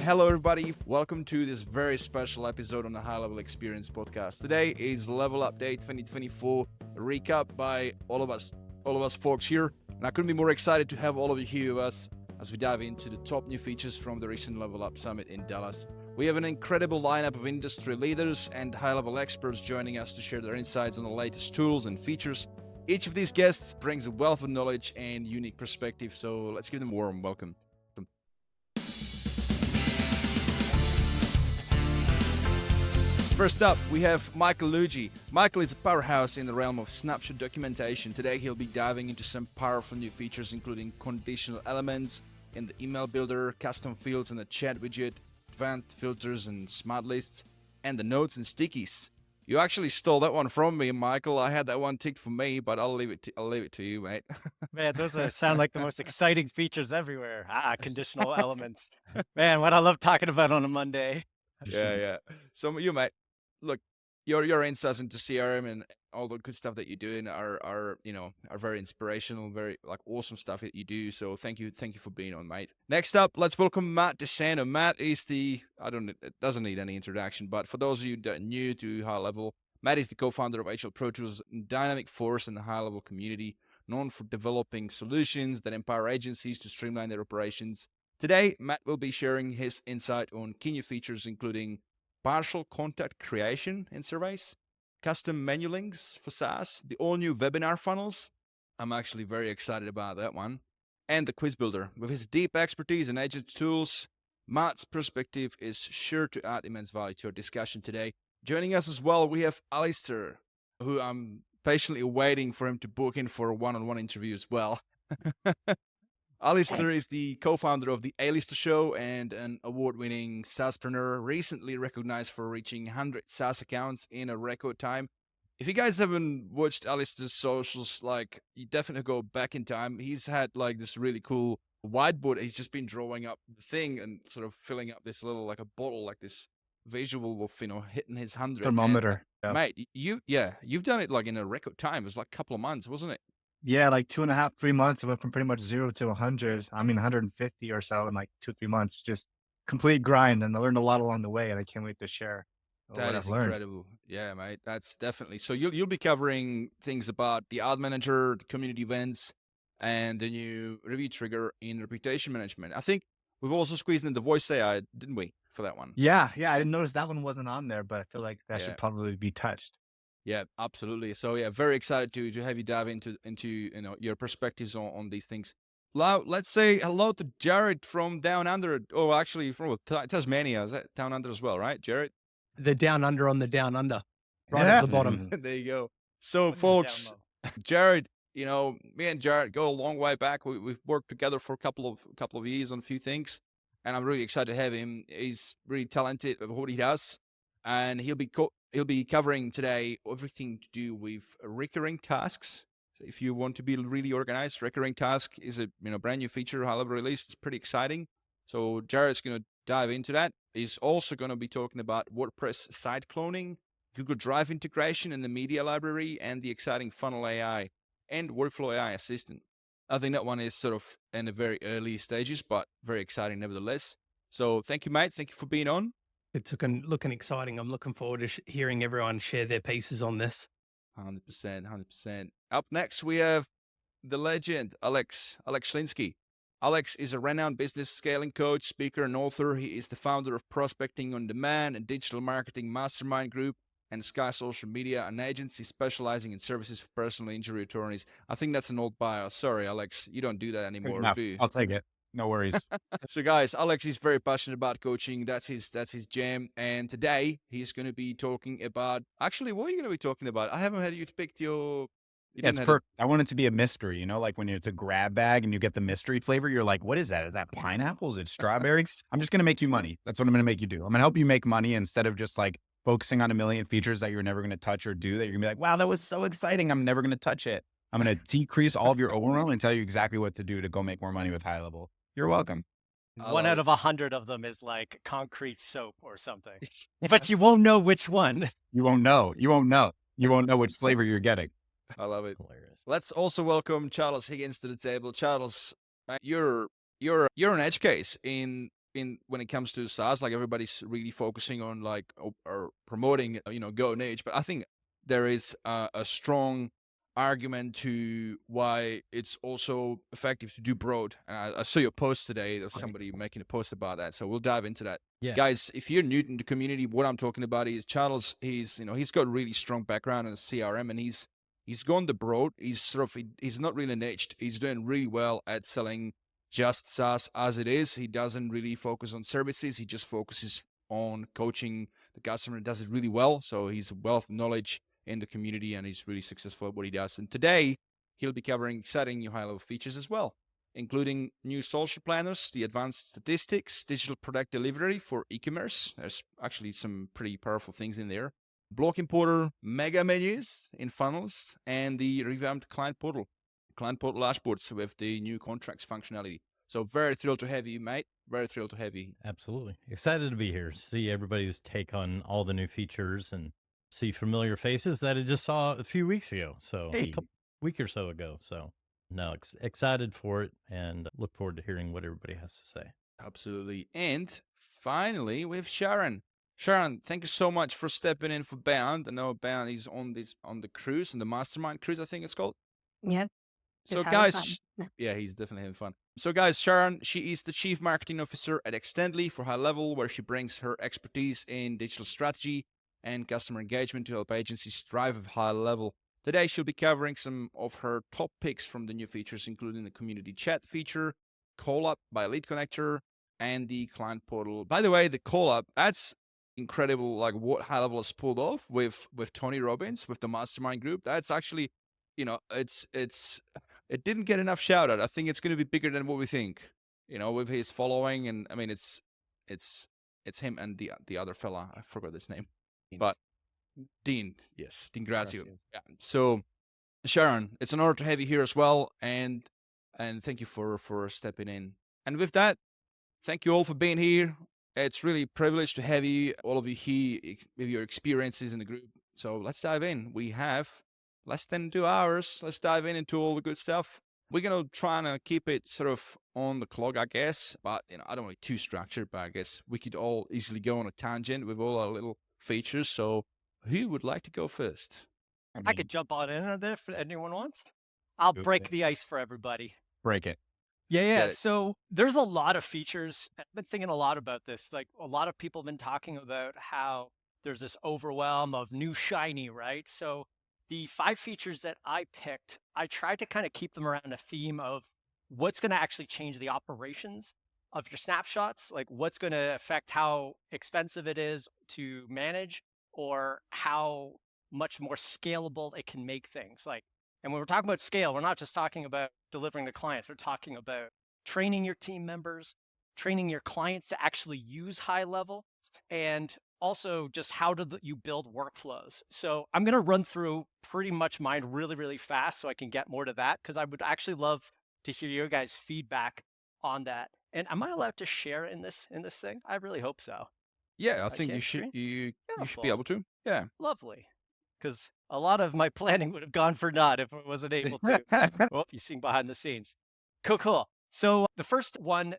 Hello, everybody. Welcome to this very special episode on the High Level Experience podcast. Today is Level Update 2024 recap by all of us folks here. And I couldn't be more excited to have all of you here with us as we dive into the top new features from the recent Level Up Summit in Dallas. We have an incredible lineup of industry leaders and high-level experts joining us to share their insights on the latest tools and features. Each of these guests brings a wealth of knowledge and unique perspective, so let's give them a warm welcome. First up, we have Michael Luigi. Michael is a powerhouse in the realm of snapshot documentation. Today, he'll be diving into some powerful new features, including conditional elements in the email builder, custom fields in the chat widget, advanced filters and smart lists, and the notes and stickies. You actually stole that one from me, Michael. I had that one ticked for me, but I'll leave it to you, mate. Man, those sound like the most exciting features everywhere. Conditional elements. Man, what I love talking about on a Monday. Yeah. So you, mate, look, your insights into CRM and all the good stuff that you're doing are very inspirational, very awesome stuff that you do. So thank you for being on, mate. Next up, let's welcome Matt DeSanto. Matt is it doesn't need any introduction, but for those of you that are new to High Level, Matt is the co-founder of HL Pro Tools, dynamic force in the High Level community, known for developing solutions that empower agencies to streamline their operations. Today, Matt will be sharing his insight on key new features, including partial contact creation in surveys, custom menu links for SaaS, the all-new webinar funnels. I'm actually very excited about that one. And the quiz builder. With his deep expertise in agent tools, Matt's perspective is sure to add immense value to our discussion today. Joining us as well, we have Alistair, who I'm patiently waiting for him to book in for a one-on-one interview as well. Alistair is the co-founder of the A-Lister Show and an award-winning SaaSpreneur, recently recognized for reaching 100 SaaS accounts in a record time. If you guys haven't watched Alistair's socials, you definitely go back in time. He's had this really cool whiteboard. He's just been drawing up the thing and sort of filling up this little a bottle, this visual of hitting his 100 thermometer. And, mate, you've done it in a record time. It was a couple of months, wasn't it? Yeah, 2.5, 3 months. I went from pretty much 0 to 100. 150 or so in 2-3 months. Just complete grind, and I learned a lot along the way, and I can't wait to share that is incredible. Yeah, mate, that's definitely. So you'll be covering things about the ad manager, the community events, and the new review trigger in reputation management. I think we've also squeezed in the voice AI, didn't we, for that one? Yeah. I didn't notice that one wasn't on there, but I feel like that should probably be touched. Yeah, absolutely. So yeah, very excited to have you dive into your perspectives on these things. Now, let's say hello to Jared from Down Under. Oh, actually from Tasmania. Is that Down Under as well, right, Jared? The Down Under on the Down Under, right at the bottom. There you go. So, folks, Jared, me and Jared go a long way back. We've worked together for a couple of years on a few things, and I'm really excited to have him. He's really talented at what he does, and he'll be covering today everything to do with recurring tasks. So if you want to be really organized, recurring task is a brand new feature High Level released. It's pretty exciting. So Jared's going to dive into that. He's also going to be talking about WordPress site cloning, Google Drive integration in the media library, and the exciting Funnel AI and Workflow AI assistant. I think that one is sort of in the very early stages, but very exciting nevertheless. So thank you, mate. Thank you for being on. It's looking exciting. I'm looking forward to hearing everyone share their pieces on this. 100%. Up next, we have the legend, Alex Schlinsky. Alex is a renowned business scaling coach, speaker, and author. He is the founder of Prospecting on Demand and Digital Marketing Mastermind Group and Sky Social Media, an agency specializing in services for personal injury attorneys. I think that's an old bio. Sorry, Alex, you don't do that anymore, do you? I'll take it. No worries. So guys, Alex is very passionate about coaching. That's his jam. And today he's going to be talking about, actually, what are you going to be talking about? I haven't had you pick your... I want it to be a mystery, when it's a grab bag and you get the mystery flavor, you're like, what is that? Is that pineapple? Is it strawberries? I'm just going to make you money. That's what I'm going to make you do. I'm going to help you make money instead of just focusing on a million features that you're never going to touch or do that you're going to be like, wow, that was so exciting. I'm never going to touch it. I'm going to decrease all of your overwhelm and tell you exactly what to do to go make more money with High Level. You're welcome. 1 out of 100 of them is concrete soap or something, but you won't know which one. You won't know. You won't know which flavor you're getting. I love it. Hilarious. Let's also welcome Charles Higgins to the table. Charles, you're an edge case in when it comes to SaaS, like everybody's really focusing on like or promoting, Go Niche, but I think there is a strong argument to why it's also effective to do broad. And I saw your post today. There's somebody making a post about that, so we'll dive into that. Yeah. Guys, if you're new in the community, what I'm talking about is Charles. He's got a really strong background in CRM, and he's gone the broad. He's not really niched. He's doing really well at selling just SaaS as it is. He doesn't really focus on services. He just focuses on coaching the customer and does it really well. So he's a wealth of knowledge in the community, and he's really successful at what he does. And today he'll be covering exciting new high-level features as well, including new social planners, the advanced statistics, digital product delivery for e-commerce. There's actually some pretty powerful things in there. Block importer, mega menus in funnels, and the revamped client portal dashboards with the new contracts functionality. So very thrilled to have you, mate. Very thrilled to have you. Absolutely. Excited to be here, see everybody's take on all the new features and see familiar faces that I just saw a few weeks ago. So Hey. a week or so ago. So no, excited for it and look forward to hearing what everybody has to say. Absolutely. And finally, we have Sharon. Sharon, thank you so much for stepping in for Bound. I know Bound is on the cruise, on the Mastermind cruise, I think it's called. Yep. So Just having guys, fun. yeah, he's definitely having fun. So guys, Sharon, she is the Chief Marketing Officer at Extendly for High Level, where she brings her expertise in digital strategy and customer engagement to help agencies thrive at high level. Today, she'll be covering some of her top picks from the new features, including the community chat feature, Call Up by Lead Connector, and the client portal. By the way, the Call Up, that's incredible, like what High Level has pulled off with Tony Robbins, with the Mastermind group. That's actually, it didn't get enough shout out. I think it's going to be bigger than what we think, with his following. And I mean, it's him and the other fella. I forgot his name, but Dean. Yes. Dean Grazio. Yeah. So Sharon, it's an honor to have you here as well. And thank you for stepping in. And with that, thank you all for being here. It's really a privilege to have you, all of you here, with your experiences in the group. So let's dive in. We have less than 2 hours. Let's dive into all the good stuff. We're going to try and keep it sort of on the clock, I guess. But, I don't want it too structured, but I guess we could all easily go on a tangent with all our little features. So who would like to go first? I could jump on in there if anyone wants. I'll Go break ahead. the ice for everybody. Break it. Yeah. it. So there's a lot of features. I've been thinking a lot about this. Like a lot of people have been talking about how there's this overwhelm of new shiny, right? So the 5 features that I picked, I tried to kind of keep them around a theme of what's going to actually change the operations of your snapshots, like what's going to affect how expensive it is to manage or how much more scalable it can make things. And when we're talking about scale, we're not just talking about delivering to clients. We're talking about training your team members, training your clients to actually use High Level, and also just how do you build workflows. So I'm going to run through pretty much mine really, really fast so I can get more to that, because I would actually love to hear your guys' feedback on that. And am I allowed to share in this thing? I really hope so. Yeah, I think Okay, you should. screen? You should be Beautiful. able to. Yeah. Lovely. Because a lot of my planning would have gone for naught if I wasn't able to. Well, you seeing behind the scenes. Cool. So the first one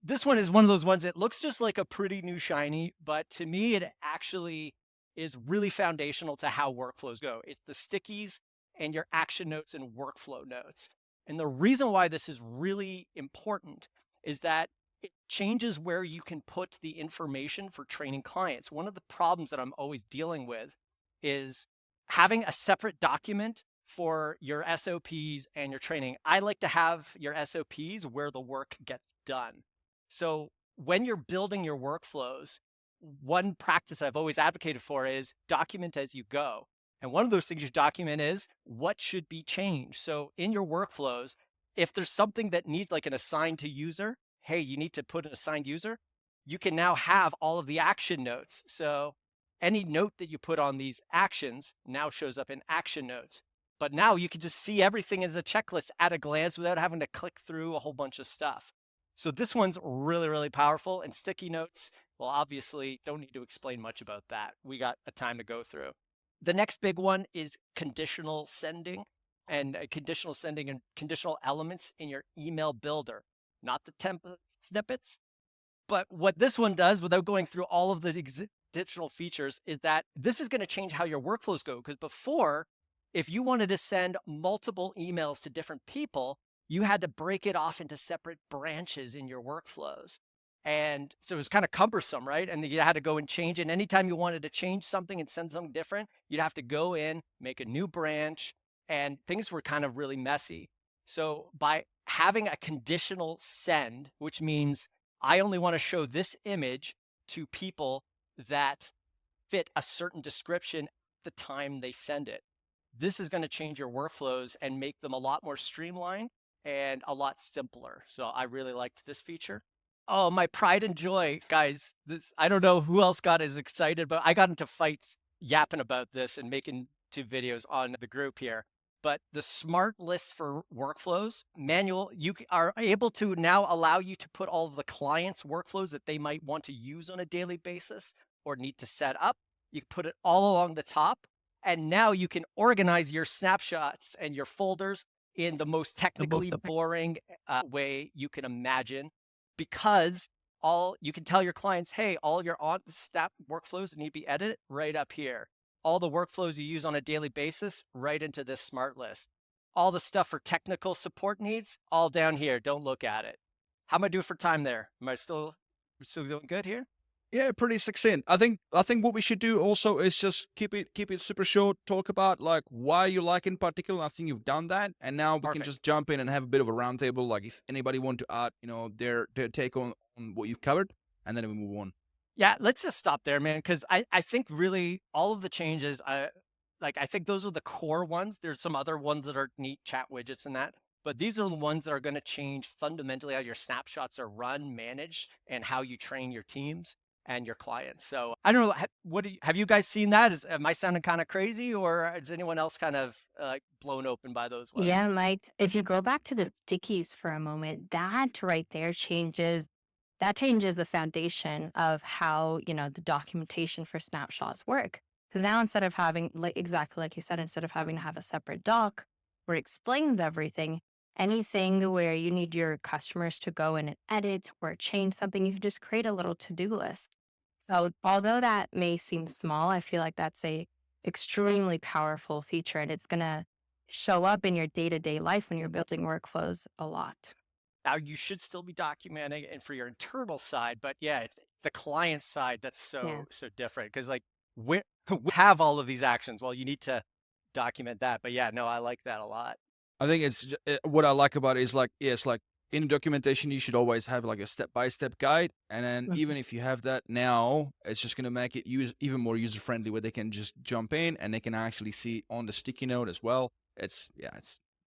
this one is one of those ones that looks just like a pretty new shiny, but to me, it actually is really foundational to how workflows go. It's the stickies and your action notes and workflow notes. And the reason why this is really important is that it changes where you can put the information for training clients. One of the problems that I'm always dealing with is having a separate document for your SOPs and your training. I like to have your SOPs where the work gets done. So when you're building your workflows, one practice I've always advocated for is document as you go. And one of those things you document is what should be changed. So in your workflows, if there's something that needs like an assigned to user, hey, you need to put an assigned user, you can now have all of the action notes. So any note that you put on these actions now shows up in action notes. But now you can just see everything as a checklist at a glance without having to click through a whole bunch of stuff. So this one's really, really powerful. And sticky notes, well, obviously don't need to explain much about that. We got a time to go through. The next big one is conditional sending and conditional elements in your email builder, not the template snippets, But what this one does, without going through all of the additional features, is that this is going to change how your workflows go. Because before, if you wanted to send multiple emails to different people, you had to break it off into separate branches in your workflows. And so it was kind of cumbersome, right? And you had to go and change it. And anytime you wanted to change something and send something different, you'd have to go in, make a new branch, and things were kind of really messy. So by having a conditional send, which means I only want to show this image to people that fit a certain description at the time they send it. This is going to change your workflows and make them a lot more streamlined and a lot simpler. So I really liked this feature. Oh, my pride and joy, guys. This, I don't know who else got as excited, but I got into fights yapping about this and making 2 videos on the group here. But the smart list for workflows manual, you are able to now allow you to put all of the clients' workflows that they might want to use on a daily basis or need to set up. You put it all along the top. And now you can organize your snapshots and your folders in the most technically boring way you can imagine, because you can tell your clients, hey, all your on snap workflows need to be edited right up here. All the workflows you use on a daily basis, right into this smart list. All the stuff for technical support needs, all down here. Don't look at it. How am I doing for time there? Am I still doing good here? Yeah, pretty succinct. I think what we should do also is just keep it super short. Talk about like why you like in particular. I think you've done that, and now we can Perfect. just jump in and have a bit of a roundtable. Like if anybody want to add, their take on what you've covered, and then we move on. Yeah, let's just stop there, man, because I think really all of the changes, I think those are the core ones. There's some other ones that are neat chat widgets and that, but these are the ones that are going to change fundamentally how your snapshots are run, managed, and how you train your teams and your clients. So I don't know, have you guys seen that? Am I sounding kind of crazy, or is anyone else kind of blown open by those ones? Yeah, Mike, if you go back to the stickies for a moment, that right there changes the foundation of how, the documentation for snapshots work. Because now instead of having, like exactly like you said, instead of having to have a separate doc where it explains everything, anything where you need your customers to go in and edit or change something, you can just create a little to-do list. So although that may seem small, I feel like that's a extremely powerful feature, and it's gonna show up in your day-to-day life when you're building workflows a lot. Now you should still be documenting and for your internal side, but yeah, it's the client side that's Yeah. so different, because like we have all of these actions. Well, you need to document that. But yeah, no, I like that a lot. I think it's what I like about it is like it's like in documentation you should always have like a step-by-step guide, and then even if you have that now, it's just gonna make it even more user-friendly, where they can just jump in and they can actually see on the sticky note as well. It's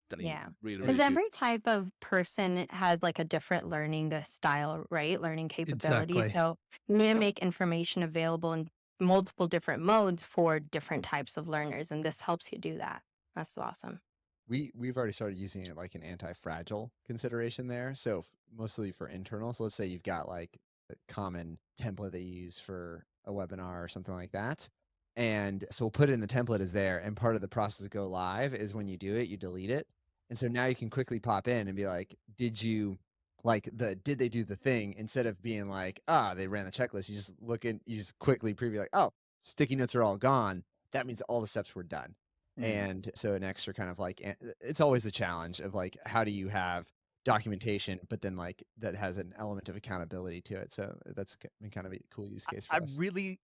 done Yeah. really Because good. every type of person has like a different learning style, right? Learning capability. Exactly. So you need to make information available in multiple different modes for different types of learners. And this helps you do that. That's awesome. We've already started using it like an anti-fragile consideration there. So mostly for internals, let's say you've got like a common template that you use for a webinar or something like that. And so we'll put it in the template is there. And part of the process to go live is when you do it, you delete it. And so now you can quickly pop in and be like, did they do the thing, instead of being like, they ran the checklist. You just quickly preview like, oh, sticky notes are all gone. That means all the steps were done. And so an extra kind of like, it's always the challenge of like, how do you have documentation, but then like that has an element of accountability to it. So that's been kind of a cool use case for I us. really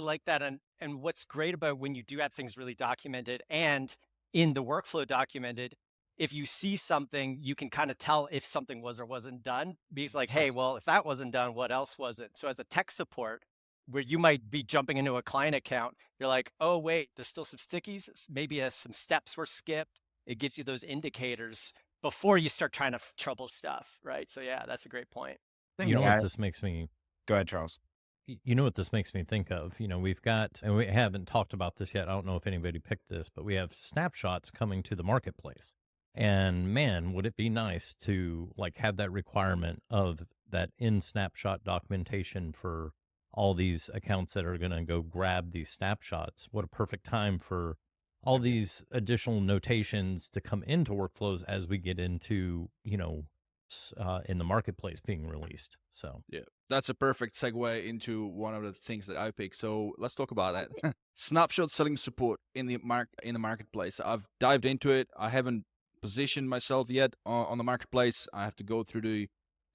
like that. And what's great about when you do have things really documented and in the workflow documented, if you see something, you can kind of tell if something was or wasn't done. Because like, hey, well, if that wasn't done, what else wasn't? So as a tech support, where you might be jumping into a client account, you're like, oh, wait, there's still some stickies. Maybe some steps were skipped. It gives you those indicators before you start trying to trouble stuff, right? So yeah, that's a great point. You know what this makes me Go ahead, Charles. You know what this makes me think of? We've got, and we haven't talked about this yet. I don't know if anybody picked this, but we have snapshots coming to the marketplace. And man, would it be nice to like have that requirement of that in snapshot documentation for all these accounts that are going to go grab these snapshots. What a perfect time for all these additional notations to come into workflows as we get into, in the marketplace being released. So Yeah, that's a perfect segue into one of the things that I picked. So let's talk about that. Snapshot selling support in the marketplace. I've dived into it. I haven't positioned myself yet on the marketplace. I have to go through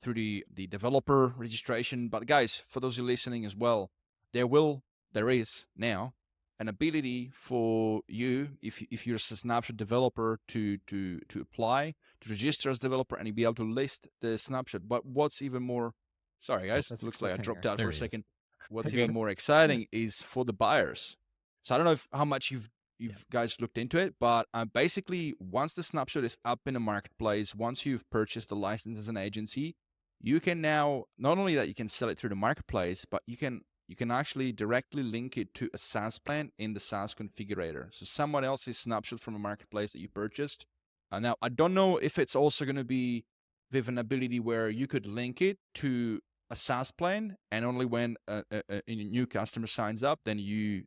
the developer registration. But guys, for those who are listening as well, there is now an ability for you, if you're a Snapshot developer, to apply to register as developer and be able to list the Snapshot. But what's even more, sorry guys, That's it a looks like I dropped cliffhanger. out There for a he is. second. What's Okay. even more exciting is for the buyers. So I don't know how much you've Yeah. guys looked into it, but basically once the Snapshot is up in the marketplace, once you've purchased the license as an agency, you can now, not only that you can sell it through the marketplace, but you can actually directly link it to a SaaS plan in the SaaS configurator. So someone else's Snapshot from a marketplace that you purchased. Now, I don't know if it's also going to be with an ability where you could link it to a SaaS plan, and only when a new customer signs up, then you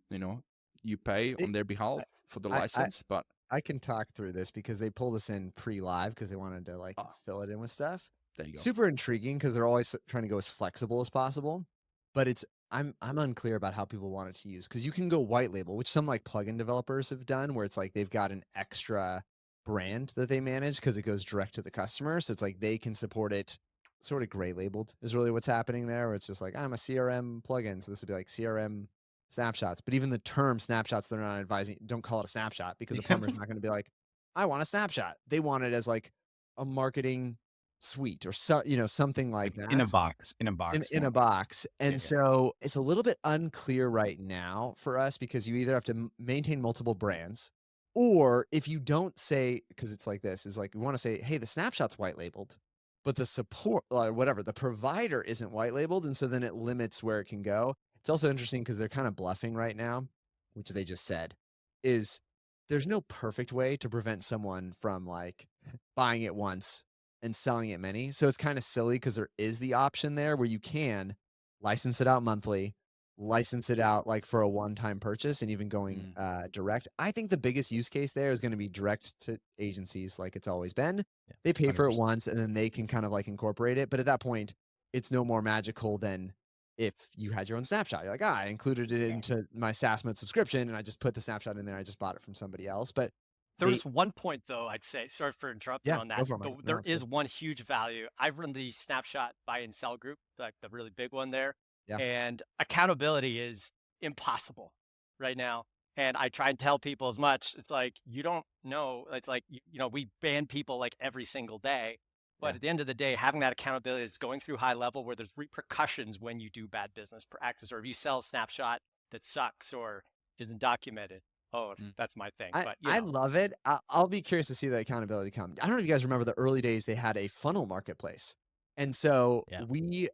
pay on their behalf for the I- license. But I can talk through this because they pulled us in pre-live because they wanted to like Ah. fill it in with stuff. there you go. Super intriguing because they're always trying to go as flexible as possible. But I'm unclear about how people want it to use, because you can go white label, which some like plugin developers have done, where it's like they've got an extra brand that they manage because it goes direct to the customer. So it's like they can support it sort of gray labeled is really what's happening there, where it's just like, I'm a CRM plugin. So this would be like CRM snapshots. But even the term snapshots, they're not advising, don't call it a snapshot, because the plumber's not going to be like, I want a snapshot. They want it as like a marketing suite or something like that in a box, in a format. box. And Yeah. so it's a little bit unclear right now for us, because you either have to maintain multiple brands, or if you don't say, because it's like this, is like, we want to say, hey, the snapshot's white labeled, but the support or whatever, the provider isn't white labeled. And so then it limits where it can go. It's also interesting because they're kind of bluffing right now, which they just said is there's no perfect way to prevent someone from like buying it once and selling it many. So it's kind of silly because there is the option there where you can license it out monthly, license it out like for a one-time purchase, and even going direct. I think the biggest use case there is going to be direct to agencies, like it's always been. Yeah, They pay for it 100%. once and then they can kind of like incorporate it. But at that point, it's no more magical than if you had your own snapshot. You're like, I included it into my SaaS Mode subscription and I just put the snapshot in there. I just bought it from somebody else. But There's one point though, I'd say, sorry for interrupting Yeah, on go that, for it, but Mike. No, there it's is good. one huge value. I've run the Snapshot buy and sell group, like the really big one there. Yeah. And accountability is impossible right now. And I try and tell people as much. It's like, you don't know. It's like, we ban people like every single day. But Yeah. at the end of the day, having that accountability, it's going through high level where there's repercussions when you do bad business practice, or if you sell a snapshot that sucks or isn't documented. Oh, that's my thing. But I love it. I'll be curious to see the accountability come. I don't know if you guys remember the early days, they had a funnel marketplace. And so Yeah.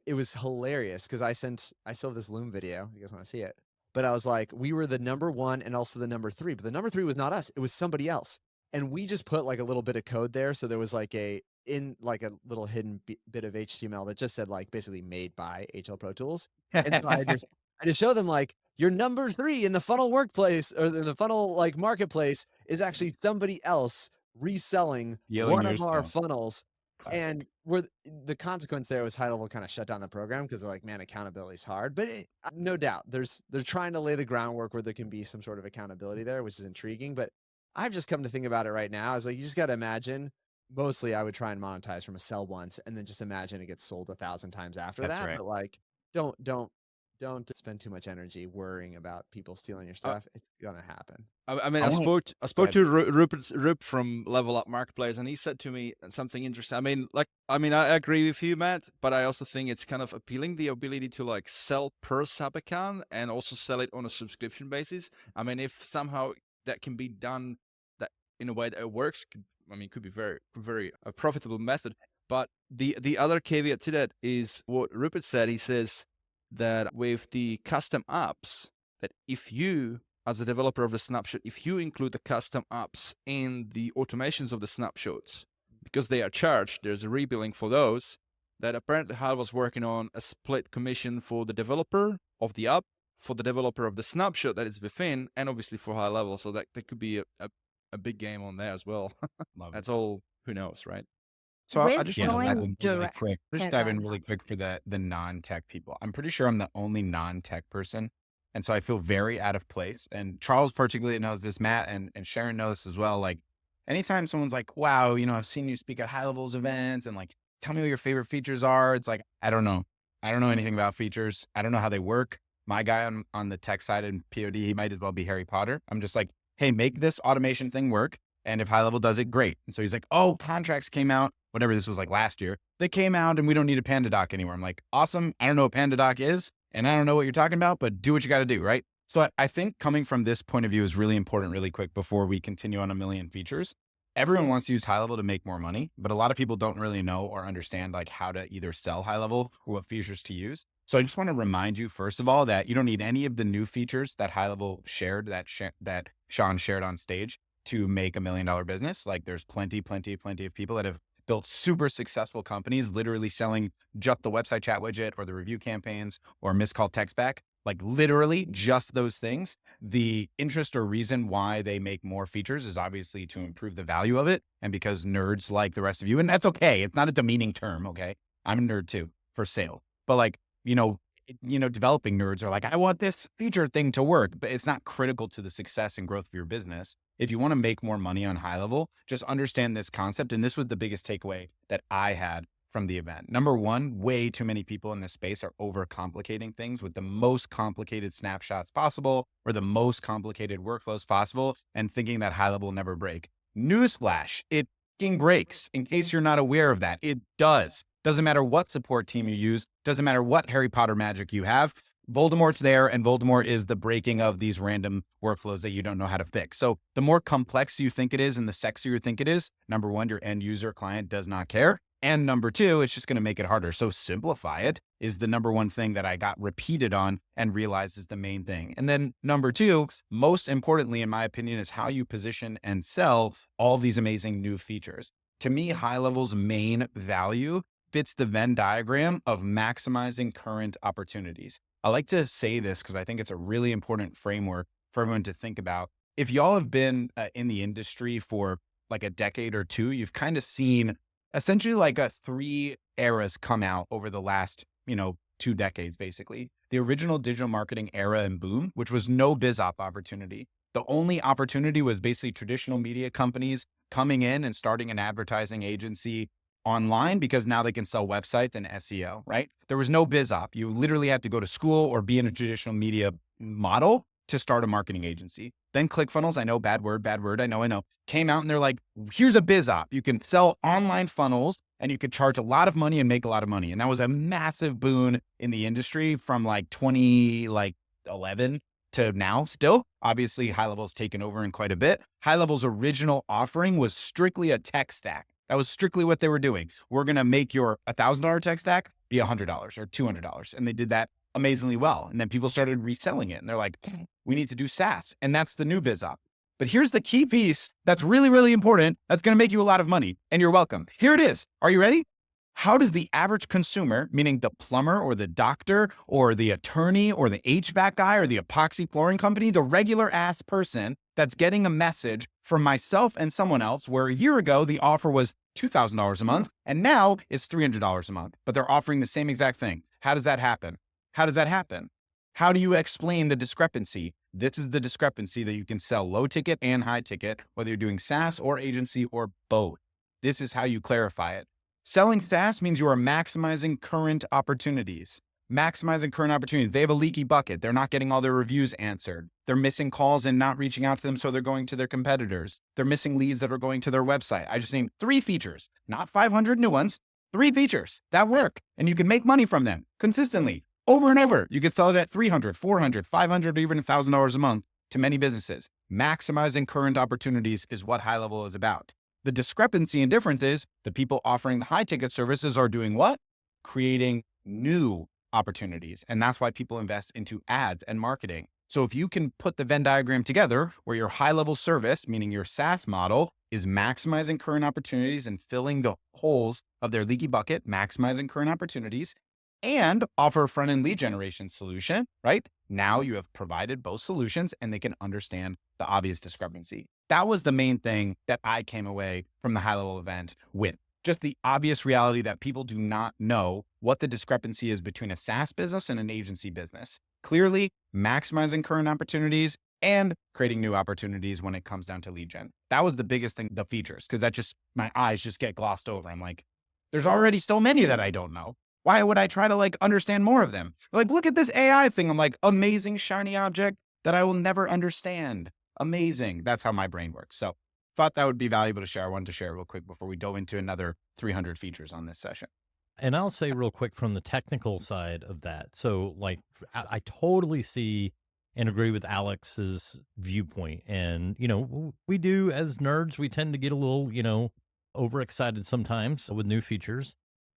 it was hilarious because I still have this Loom video. You guys want to see it? But I was like, we were the number 1 and also the number 3, but the number 3 was not us. It was somebody else. And we just put like a little bit of code there. So there was like a little hidden bit of HTML that just said like basically made by HL Pro Tools. And so I just show them like, your number 3 in the funnel workplace or in the funnel like marketplace is actually somebody else reselling Yelling one your of our stuff. funnels. And the consequence there was high level kind of shut down the program because they're like, man, accountability is hard. But no doubt they're trying to lay the groundwork where there can be some sort of accountability there, which is intriguing. But I've just come to think about it right now. Is like, you just got to imagine. Mostly, I would try and monetize from a sell once, and then just imagine it gets sold 1,000 times after That's that. right. But like, don't spend too much energy worrying about people stealing your stuff. It's gonna happen. I mean, I I wanna- spoke ahead. to Rup from Level Up Marketplace, and he said to me something interesting. I agree with you, Matt, but I also think it's kind of appealing, the ability to like sell per sub account and also sell it on a subscription basis. I mean, if somehow that can be done that in a way that it works, it could be very, very a profitable method. But the other caveat to that is what Rupert said. He says that with the custom apps, that if you, as a developer of the snapshot, if you include the custom apps in the automations of the snapshots, because they are charged, there's a rebilling for those, that apparently Hal was working on a split commission for the developer of the app, for the developer of the snapshot that is within, and obviously for high level. So that could be a big game on there as well. Love it. That's all, who knows, right? So I with just Yeah. want to dive going in really direct. quick. Just Yeah, dive go in ahead, really Alex. quick for the non-tech people. I'm pretty sure I'm the only non-tech person. And so I feel very out of place. And Charles particularly knows this, Matt and Sharon knows this as well. Like anytime someone's like, wow, you know, I've seen you speak at high levels events and like, tell me what your favorite features are. It's like, I don't know. I don't know anything about features. I don't know how they work. My guy on the tech side in POD, he might as well be Harry Potter. I'm just like, hey, make this automation thing work. And if high level does it, great. And so he's like, oh, contracts came out, whatever this was like last year. They came out and we don't need a PandaDoc anymore. I'm like, awesome. I don't know what PandaDoc is and I don't know what you're talking about, but do what you got to do, right? So I think coming from this point of view is really important really quick before we continue on a million features. Everyone wants to use high level to make more money, but a lot of people don't really know or understand like how to either sell high level or what features to use. So I just want to remind you, first of all, that you don't need any of the new features that high level shared, that Sean shared on stage to make $1 million business. Like there's plenty of people that have built super successful companies, literally selling just the website chat widget or the review campaigns or missed call text back, like literally just those things. The interest or reason why they make more features is obviously to improve the value of it. And because nerds like the rest of you, and that's okay. It's not a demeaning term. Okay. I'm a nerd too for sale, but like, developing nerds are like, I want this feature thing to work, but it's not critical to the success and growth of your business. If you want to make more money on high level, just understand this concept. And this was the biggest takeaway that I had from the event. Number one, way too many people in this space are overcomplicating things with the most complicated snapshots possible or the most complicated workflows possible and thinking that high level will never break. Newsflash, it fucking breaks. In case you're not aware of that, it does. Doesn't matter what support team you use. Doesn't matter what Harry Potter magic you have. Voldemort's there, and Voldemort is the breaking of these random workflows that you don't know how to fix. So the more complex you think it is and the sexier you think it is, number one, your end user client does not care. And number two, it's just going to make it harder. So simplify it is the number one thing that I got repeated on and realized is the main thing. And then number two, most importantly, in my opinion, is how you position and sell all these amazing new features. To me, high level's main value fits the Venn diagram of maximizing current opportunities. I like to say this because I think it's a really important framework for everyone to think about. If y'all have been in the industry for like a decade or two, you've kind of seen essentially like three eras come out over the last, 2 decades, basically. The original digital marketing era and boom, which was no biz op opportunity. The only opportunity was basically traditional media companies coming in and starting an advertising agency online because now they can sell websites and SEO, right? There was no biz op. You literally had to go to school or be in a traditional media model to start a marketing agency. Then ClickFunnels, I know, bad word, I know, came out and they're like, here's a biz op. You can sell online funnels and you could charge a lot of money and make a lot of money. And that was a massive boon in the industry from like 2011 to now still. Obviously, High Level's taken over in quite a bit. High Level's original offering was strictly a tech stack. That was strictly what they were doing. We're going to make your $1,000 tech stack be $100 or $200. And they did that amazingly well. And then people started reselling it. And they're like, we need to do SaaS. And that's the new biz op. But here's the key piece that's really, really important. That's going to make you a lot of money. And you're welcome. Here it is. Are you ready? How does the average consumer, meaning the plumber or the doctor or the attorney or the HVAC guy or the epoxy flooring company, the regular ass person that's getting a message from myself and someone else where a year ago the offer was $2,000 a month and now it's $300 a month, but they're offering the same exact thing. How does that happen? How does that happen? How do you explain the discrepancy? This is the discrepancy that you can sell low ticket and high ticket, whether you're doing SaaS or agency or both. This is how you clarify it. Selling SaaS means you are maximizing current opportunities. Maximizing current opportunities. They have a leaky bucket. They're not getting all their reviews answered. They're missing calls and not reaching out to them, so they're going to their competitors. They're missing leads that are going to their website. I just named 3 features, not 500 new ones. 3 features that work, and you can make money from them consistently over and over. You could sell it at $300, $400, $500, or even $1,000 a month to many businesses. Maximizing current opportunities is what High Level is about. The discrepancy and difference is the people offering the high ticket services are doing what? Creating new opportunities. And that's why people invest into ads and marketing. So if you can put the Venn diagram together where your high level service, meaning your SaaS model, is maximizing current opportunities and filling the holes of their leaky bucket, maximizing current opportunities, and offer a front-end lead generation solution, right? Now you have provided both solutions and they can understand the obvious discrepancy. That was the main thing that I came away from the high level event with. just the obvious reality that people do not know what the discrepancy is between a SaaS business and an agency business. Clearly, maximizing current opportunities and creating new opportunities when it comes down to lead gen. That was the biggest thing, the features, because that just, my eyes just get glossed over. I'm like, there's already so many that I don't know. Why would I try to like understand more of them? Like, look at this AI thing. I'm like, amazing shiny object that I will never understand. Amazing. That's how my brain works. So thought that would be valuable to share. I wanted to share real quick before we dove into another 300 features on this session. And I'll say real quick from the technical side of that. So like, I totally see and agree with Alex's viewpoint. And, you know, we do as nerds, we tend to get a little, you know, overexcited sometimes with new features.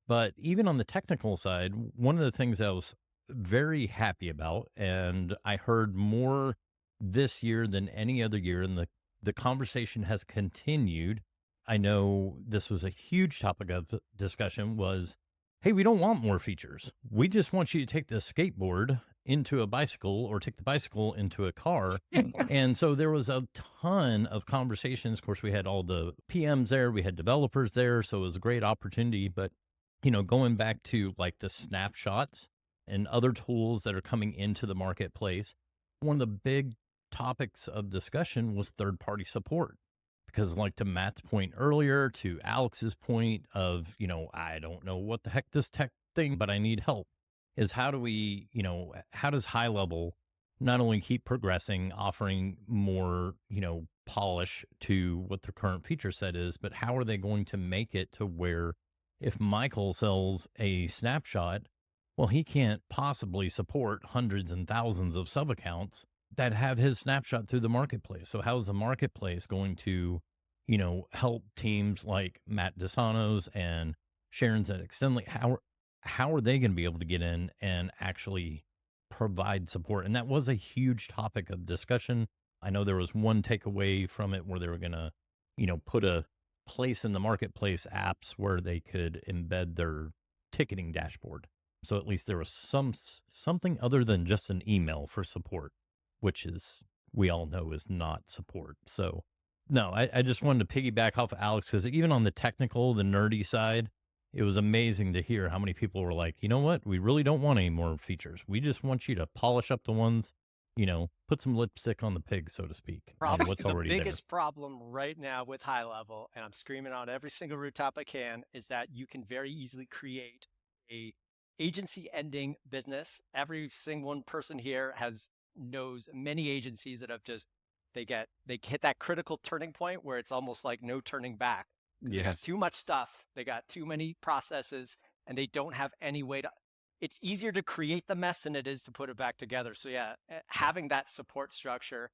But even on the technical side, one of the things I was very happy about, and I heard more this year than any other year, and the conversation has continued. I know this was a huge topic of discussion was, hey, we don't want more features. We just want you to take the skateboard into a bicycle or take the bicycle into a car. And so there was a ton of conversations. Of course, we had all the PMs there, we had developers there. So it was a great opportunity. But, you know, going back to like the snapshots and other tools that are coming into the marketplace, one of the big topics of discussion was third-party support. Because like to Matt's point earlier, to Alex's point of, you know, I don't know what the heck this tech thing, but I need help, is how do we, you know, how does High Level not only keep progressing, offering more, you know, polish to what their current feature set is, but how are they going to make it to where if Michael sells a snapshot, well, he can't possibly support hundreds and thousands of sub accounts that have his snapshot through the marketplace. So how is the marketplace going to, you know, help teams like Matt DeSano's and Sharon's at Extendly? How are they going to be able to get in and actually provide support? And that was a huge topic of discussion. I know there was one takeaway from it where they were going to, you know, put a place in the marketplace apps where they could embed their ticketing dashboard. So at least there was something other than just an email for support, which is, we all know, is not support. So no, I just wanted to piggyback off of Alex, because even on the technical, the nerdy side, it was amazing to hear how many people were like, you know what, we really don't want any more features. We just want you to polish up the ones, you know, put some lipstick on the pig, so to speak. On what's The already biggest problem right now with High Level, and I'm screaming on every single rooftop I can, is that you can very easily create a agency ending business. Every single one person here knows many agencies that have just, they hit that critical turning point where it's almost like no turning back. Yes. Too much stuff. They got too many processes and they don't have any way to, it's easier to create the mess than it is to put it back together. So yeah, having that support structure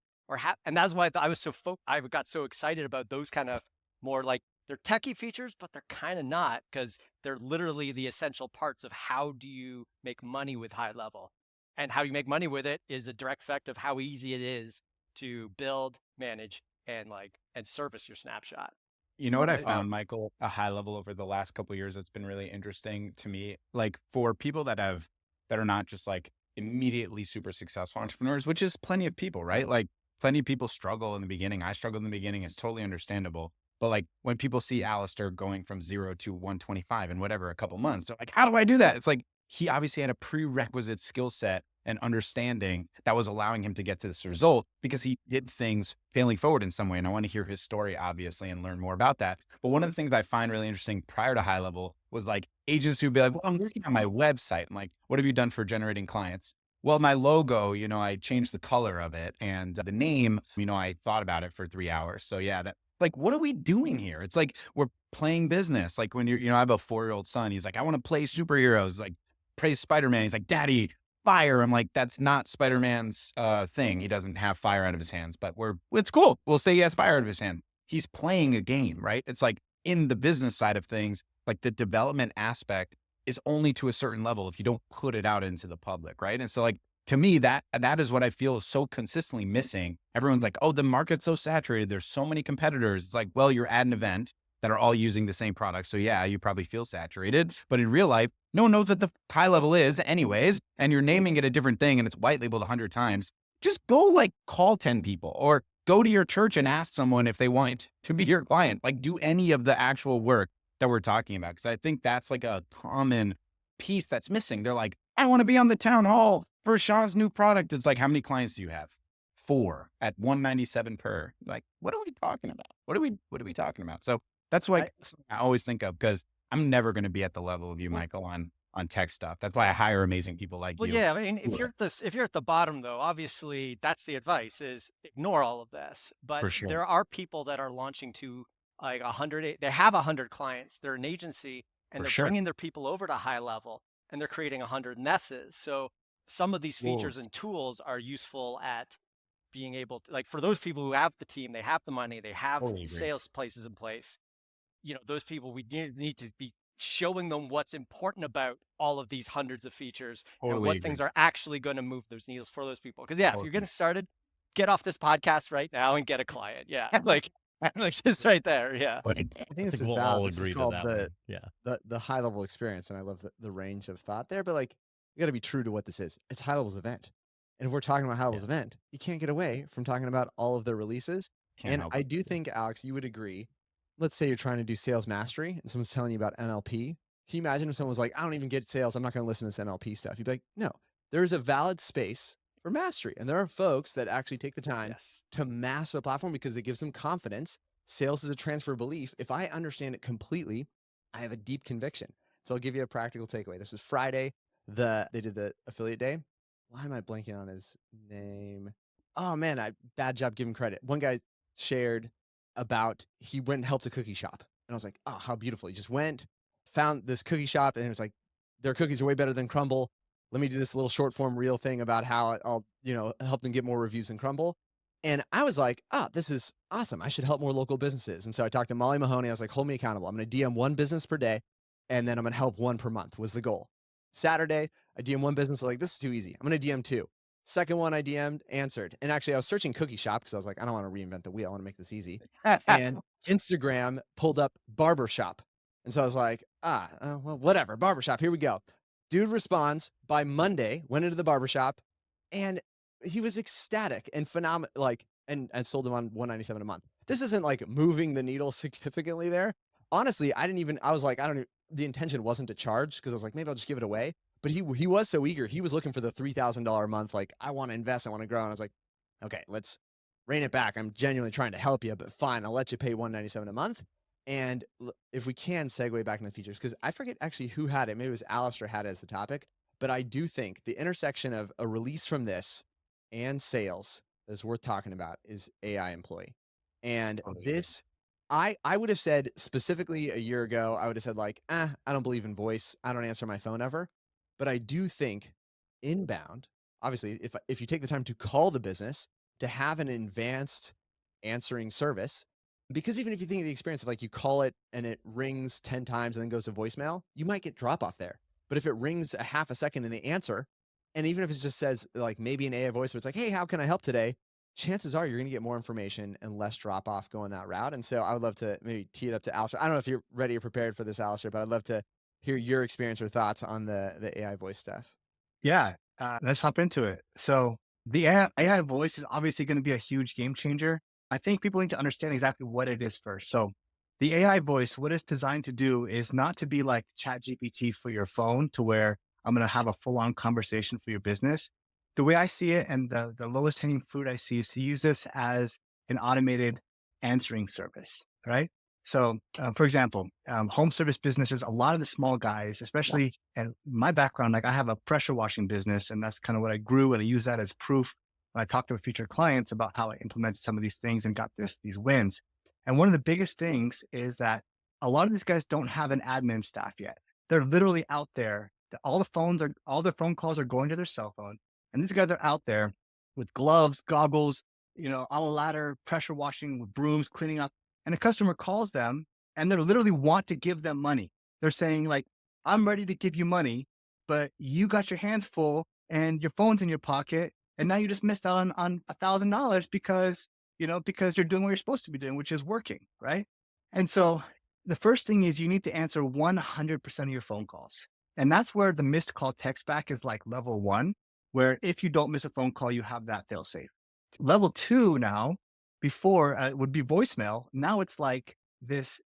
and that's why I was I got so excited about those kind of more like, they're techie features, but they're kind of not, because they're literally the essential parts of how do you make money with High Level. And how you make money with it is a direct effect of how easy it is to build, manage, and service your snapshot. You know what I found, Michael, a High Level over the last couple of years that's been really interesting to me, like for people that are not just like immediately super successful entrepreneurs, which is plenty of people, right? Like plenty of people struggle in the beginning. I struggled in the beginning. It's totally understandable. But like when people see Alistair going from 0 to 125 in whatever, a couple months, they're like, how do I do that? It's like, he obviously had a prerequisite skill set and understanding that was allowing him to get to this result because he did things failing forward in some way. And I want to hear his story, obviously, and learn more about that. But one of the things I find really interesting prior to High Level was like agents who'd be like, well, I'm working on my website. I'm like, what have you done for generating clients? Well, my logo, you know, I changed the color of it, and the name, you know, I thought about it for 3 hours. So yeah, like, what are we doing here? It's like, we're playing business. Like when I have a 4-year-old son, he's like, I want to play superheroes, like praise Spider-Man. He's like, Daddy, fire. I'm like, that's not Spider-Man's thing. He doesn't have fire out of his hands, but it's cool. We'll say he has fire out of his hand. He's playing a game, right? It's like in the business side of things, like the development aspect is only to a certain level if you don't put it out into the public, right? And so like, to me, that is what I feel is so consistently missing. Everyone's like, oh, the market's so saturated. There's so many competitors. It's like, well, you're at an event that are all using the same product. So yeah, you probably feel saturated, but in real life, no one knows what the High Level is anyways. And you're naming it a different thing and it's white labeled 100 times. Just go like call 10 people or go to your church and ask someone if they want to be your client. Like do any of the actual work that we're talking about. Cause I think that's like a common piece that's missing. They're like, I want to be on the town hall for Sean's new product. It's like, how many clients do you have? 4 at 197 per. Like, what are we talking about? What are we talking about? So that's why I always think of, because I'm never going to be at the level of you, Michael, on tech stuff. That's why I hire amazing people like Well, you. yeah, I mean, if you're at the bottom though, obviously that's the advice is ignore all of this. But For sure. there are people that are launching to like 100, they have 100 clients. They're an agency and For they're sure. bringing their people over to high level and they're creating 100 Nesses. So some of these features Wolves. and tools are useful at being able to, like for those people who have the team, they have the money, they have Totally agree. sales places in place. You know, those people, we need to be showing them what's important about all of these hundreds of features and Totally what agree. things are actually going to move those needles for those people. Because yeah, if Totally. you're getting started, get off this podcast right now and get a client. Yeah, like just right there. Yeah. But I think I this think is we'll valid. all This is agree to called that the one. Yeah. the high level experience, and I love the range of thought there. But like, you got to be true to what this is. It's high levels event, and if we're talking about high levels event, you can't get away from talking about all of their releases. Can't And help I it. do think, Alex, you would agree. Let's say you're trying to do sales mastery, and someone's telling you about NLP. Can you imagine if someone was like, "I don't even get sales. I'm not going to listen to this NLP stuff." You'd be like, "No, there's a valid space for mastery, and there are folks that actually take the time Yes. to master the platform because it gives them confidence. Sales is a transfer of belief. If I understand it completely, I have a deep conviction." So I'll give you a practical takeaway. This is Friday. They did the affiliate day. Why am I blanking on his name? Oh man, bad job giving credit. One guy shared about he went and helped a cookie shop. And I was like, oh, how beautiful. He just went, found this cookie shop, and it was like, their cookies are way better than Crumble. Let me do this little short form reel thing about how I'll, help them get more reviews than Crumble. And I was like, this is awesome. I should help more local businesses. And so I talked to Molly Mahoney. I was like, hold me accountable. I'm going to DM one business per day, and then I'm going to help one per month was the goal. Saturday, I DM one business. Like, this is too easy. I'm going to DM 2. Second one I DM'd, answered. And actually, I was searching cookie shop because I was like, I don't want to reinvent the wheel. I want to make this easy. And Instagram pulled up barbershop. And so I was like, well, whatever, barbershop, here we go. Dude responds by Monday, went into the barbershop, and he was ecstatic and phenomenal, and sold him on $197 a month. This isn't like moving the needle significantly there. Honestly, I was like, the intention wasn't to charge because I was like, maybe I'll just give it away. But he was so eager. He was looking for the $3,000 a month. Like, I want to invest. I want to grow. And I was like, okay, let's rein it back. I'm genuinely trying to help you, but fine. I'll let you pay $197 a month. And if we can segue back into the features, because I forget actually who had it. Maybe it was Alistair had it as the topic. But I do think the intersection of a release from this and sales that is worth talking about is AI employee. And this, I would have said specifically a year ago, I would have said like, I don't believe in voice. I don't answer my phone ever. But I do think inbound, obviously, if you take the time to call the business, to have an advanced answering service, because even if you think of the experience of like you call it and it rings 10 times and then goes to voicemail, you might get drop off there. But if it rings a half a second and they answer, and even if it just says like maybe an AI voice, but it's like, hey, how can I help today? Chances are you're going to get more information and less drop off going that route. And so I would love to maybe tee it up to Alistair. I don't know if you're ready or prepared for this, Alistair, but I'd love to hear your experience or thoughts on the AI voice stuff. Yeah, let's hop into it. So the AI voice is obviously going to be a huge game changer. I think people need to understand exactly what it is first. So the AI voice, what it's designed to do is not to be like ChatGPT for your phone to where I'm going to have a full-on conversation for your business. The way I see it and the lowest hanging fruit I see is to use this as an automated answering service, right? So, for example, home service businesses, a lot of the small guys, especially in my background, like I have a pressure washing business, and that's kind of what I grew, and I use that as proof when I talk to future clients about how I implemented some of these things and got these wins. And one of the biggest things is that a lot of these guys don't have an admin staff yet. They're literally out there. All their phone calls are going to their cell phone, and these guys are out there with gloves, goggles, on a ladder, pressure washing with brooms, cleaning up. And a customer calls them and they literally want to give them money. They're saying like, I'm ready to give you money, but you got your hands full and your phone's in your pocket. And now you just missed out on $1,000 because you're doing what you're supposed to be doing, which is working. Right. And so the first thing is you need to answer 100% of your phone calls. And that's where the missed call text back is like level 1, where if you don't miss a phone call, you have that fail safe. Level 2 now, before would be voicemail. Now it's like this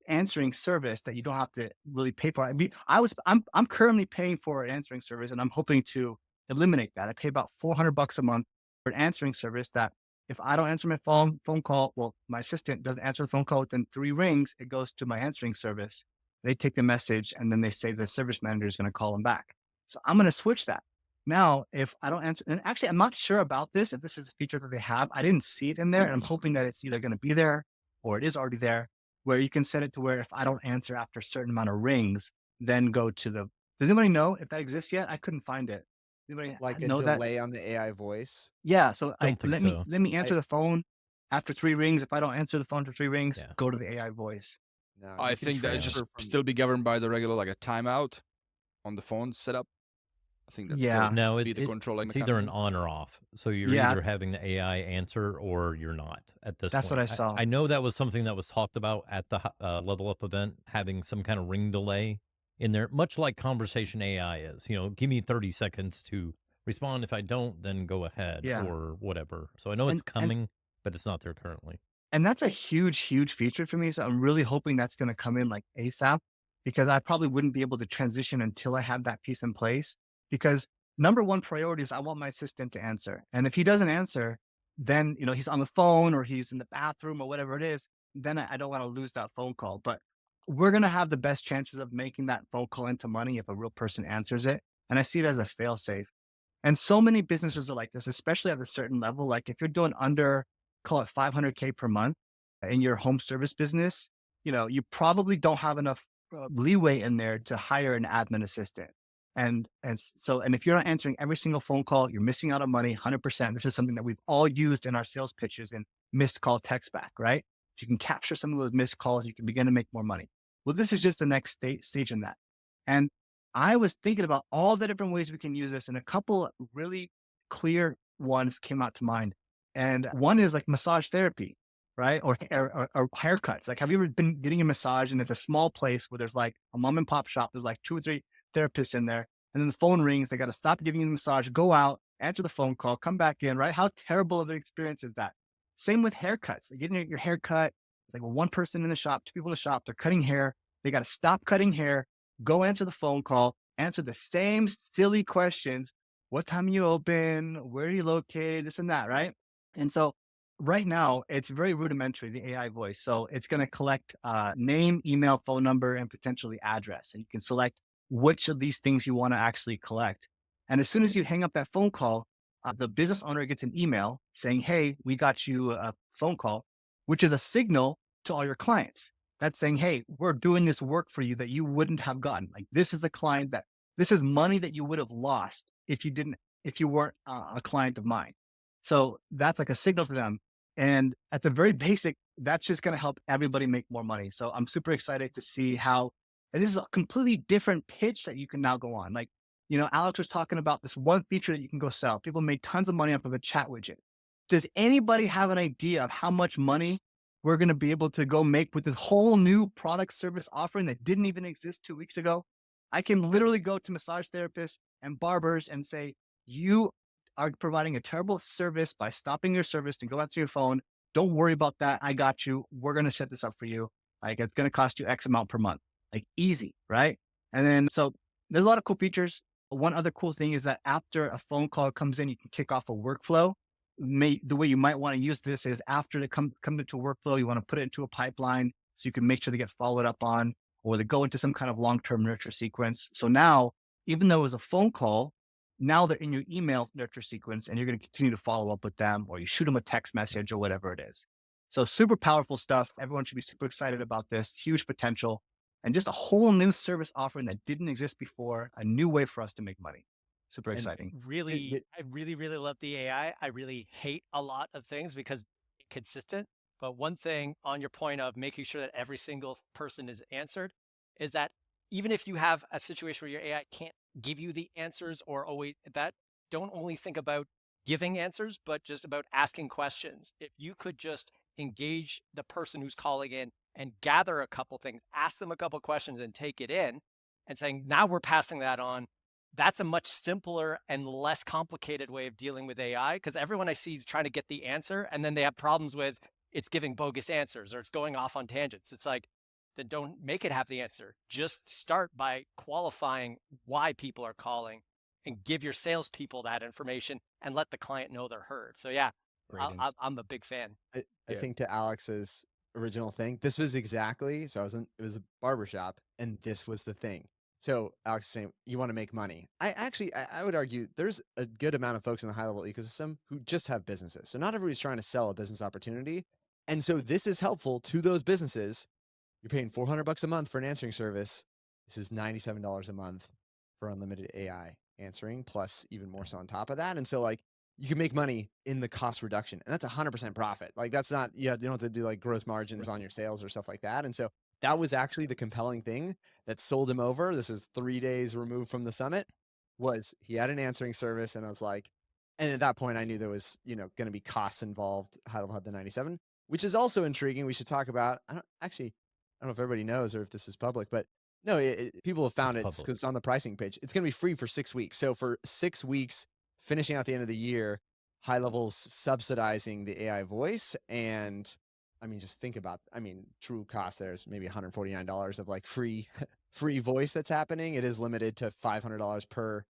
answering service that you don't have to really pay for. I'm currently paying for an answering service, and I'm hoping to eliminate that. I pay about $400 a month for an answering service that if I don't answer my phone call, well, my assistant doesn't answer the phone call within 3 rings, it goes to my answering service. They take the message and then they say the service manager is going to call them back. So I'm going to switch that. Now, if I don't answer, and actually, I'm not sure about this, if this is a feature that they have. I didn't see it in there, and I'm hoping that it's either going to be there or it is already there, where you can set it to where if I don't answer after a certain amount of rings, then go to the. Does anybody know if that exists yet? I couldn't find it. Anybody Like a know that? delay on the AI voice. Yeah. So Don't think so. let me answer the phone after 3 rings. If I don't answer the phone for 3 rings, Yeah. go to the AI voice. No, I you can think that it just transfer from- still be governed by the regular, like a timeout on the phone setup. I think that's Yeah. still No, be the controlling it's either an mechanism. on or off. So you're Yeah, either having the AI answer or you're not at this That's what point. I saw. I know that was something that was talked about at the Level Up event, having some kind of ring delay in there, much like conversation AI is. You know, give me 30 seconds to respond. If I don't, then go ahead Yeah. or whatever. So I know And- it's coming, but it's not there currently. And that's a huge, huge feature for me. So I'm really hoping that's going to come in like ASAP, because I probably wouldn't be able to transition until I have that piece in place. Because number one priority is I want my assistant to answer. And if he doesn't answer, then, he's on the phone or he's in the bathroom or whatever it is, then I don't want to lose that phone call. But we're going to have the best chances of making that phone call into money if a real person answers it. And I see it as a fail safe. And so many businesses are like this, especially at a certain level. Like if you're doing under, call it 500K per month in your home service business, you probably don't have enough leeway in there to hire an admin assistant. And if you're not answering every single phone call, you're missing out on money 100%. This is something that we've all used in our sales pitches and missed call text back, right? If you can capture some of those missed calls, you can begin to make more money. Well, this is just the next stage in that. And I was thinking about all the different ways we can use this, and a couple really clear ones came out to mind. And one is like massage therapy, right? Or haircuts. Like, have you ever been getting a massage and it's a small place where there's like a mom and pop shop, there's like 2 or 3 therapists in there, and then the phone rings, they got to stop giving you the massage, go out, answer the phone call, come back in, right? How terrible of an experience is that? Same with haircuts. Like getting your hair cut, like one person in the shop, 2 people in the shop, they're cutting hair, they got to stop cutting hair, go answer the phone call, answer the same silly questions. What time are you open? Where are you located? This and that, right? And so right now, it's very rudimentary, the AI voice. So it's going to collect name, email, phone number, and potentially address. And you can select which of these things you want to actually collect. And as soon as you hang up that phone call, the business owner gets an email saying, hey, we got you a phone call, which is a signal to all your clients. That's saying, hey, we're doing this work for you that you wouldn't have gotten. Like, this is a client this is money that you would have lost if you weren't a client of mine. So that's like a signal to them. And at the very basic, that's just going to help everybody make more money. So I'm super excited to see how, and this is a completely different pitch that you can now go on. Like, Alex was talking about this one feature that you can go sell. People made tons of money off of a chat widget. Does anybody have an idea of how much money we're going to be able to go make with this whole new product service offering that didn't even exist 2 weeks ago? I can literally go to massage therapists and barbers and say, you are providing a terrible service by stopping your service to go answer your phone. Don't worry about that. I got you. We're going to set this up for you. Like, it's going to cost you X amount per month. Like, easy, right? And then, so there's a lot of cool features. One other cool thing is that after a phone call comes in, you can kick off a workflow. The way you might want to use this is after they come into a workflow, you want to put it into a pipeline so you can make sure they get followed up on, or they go into some kind of long-term nurture sequence. So now, even though it was a phone call, now they're in your email nurture sequence, and you're going to continue to follow up with them, or you shoot them a text message or whatever it is. So super powerful stuff. Everyone should be super excited about this. Huge potential, and just a whole new service offering that didn't exist before, a new way for us to make money. Super exciting. Did- I really love the AI. I really hate a lot of things because it's consistent. But one thing on your point of making sure that every single person is answered is that even if you have a situation where your AI can't give you the answers or always that, don't only think about giving answers, but just about asking questions. If you could just engage the person who's calling in and gather a couple things, ask them a couple questions and take it in and saying, now we're passing that on. That's a much simpler and less complicated way of dealing with AI, because everyone I see is trying to get the answer and then they have problems with it's giving bogus answers or it's going off on tangents. It's like, then don't make it have the answer. Just start by qualifying why people are calling and give your salespeople that information and let the client know they're heard. So yeah, Great insight. I'm a big fan. I Yeah. think to Alex's original thing, this was exactly, so it was a barbershop and this was the thing. So Alex is saying, you want to make money. I would argue there's a good amount of folks in the high level ecosystem who just have businesses. So not everybody's trying to sell a business opportunity. And so this is helpful to those businesses. You're paying $400 a month for an answering service. This is $97 a month for unlimited AI answering, plus even more so on top of that. And so like, you can make money in the cost reduction, and that's 100% profit. Like that's not, you don't have to do like gross margins on your sales or stuff like that. And so that was actually the compelling thing that sold him over. This is 3 days removed from the summit, was he had an answering service. And I was like, and at that point I knew there was, going to be costs involved. High Level had the 97, which is also intriguing. We should talk about, I don't know if everybody knows or if this is public, but no, people have found it public. because it's on the pricing page. It's going to be free for 6 weeks. So for 6 weeks, finishing out the end of the year, High Level's subsidizing the AI voice. And I mean, just think about, true cost, there's maybe $149 of like free voice that's happening. It is limited to $500 per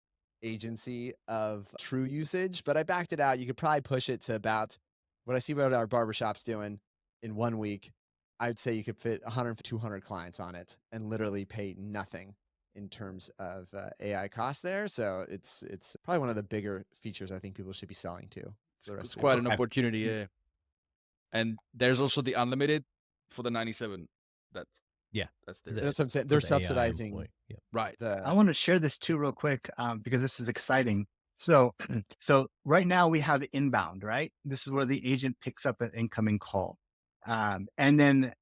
agency of true usage, but I backed it out. You could probably push it to about what I see what our barbershop's doing in 1 week. I'd say you could fit 100 to 200 clients on it and literally pay nothing in terms of AI cost there. So it's probably one of the bigger features I think people should be selling to. The rest It's of quite the an year. opportunity, yeah. And there's also the unlimited for the 97. That's Yeah. that's the That's what I'm saying. For They're the AI subsidizing employee. Yeah. right. I the want to share this too real quick because this is exciting. So, so right now we have inbound, right? This is where the agent picks up an incoming call. And then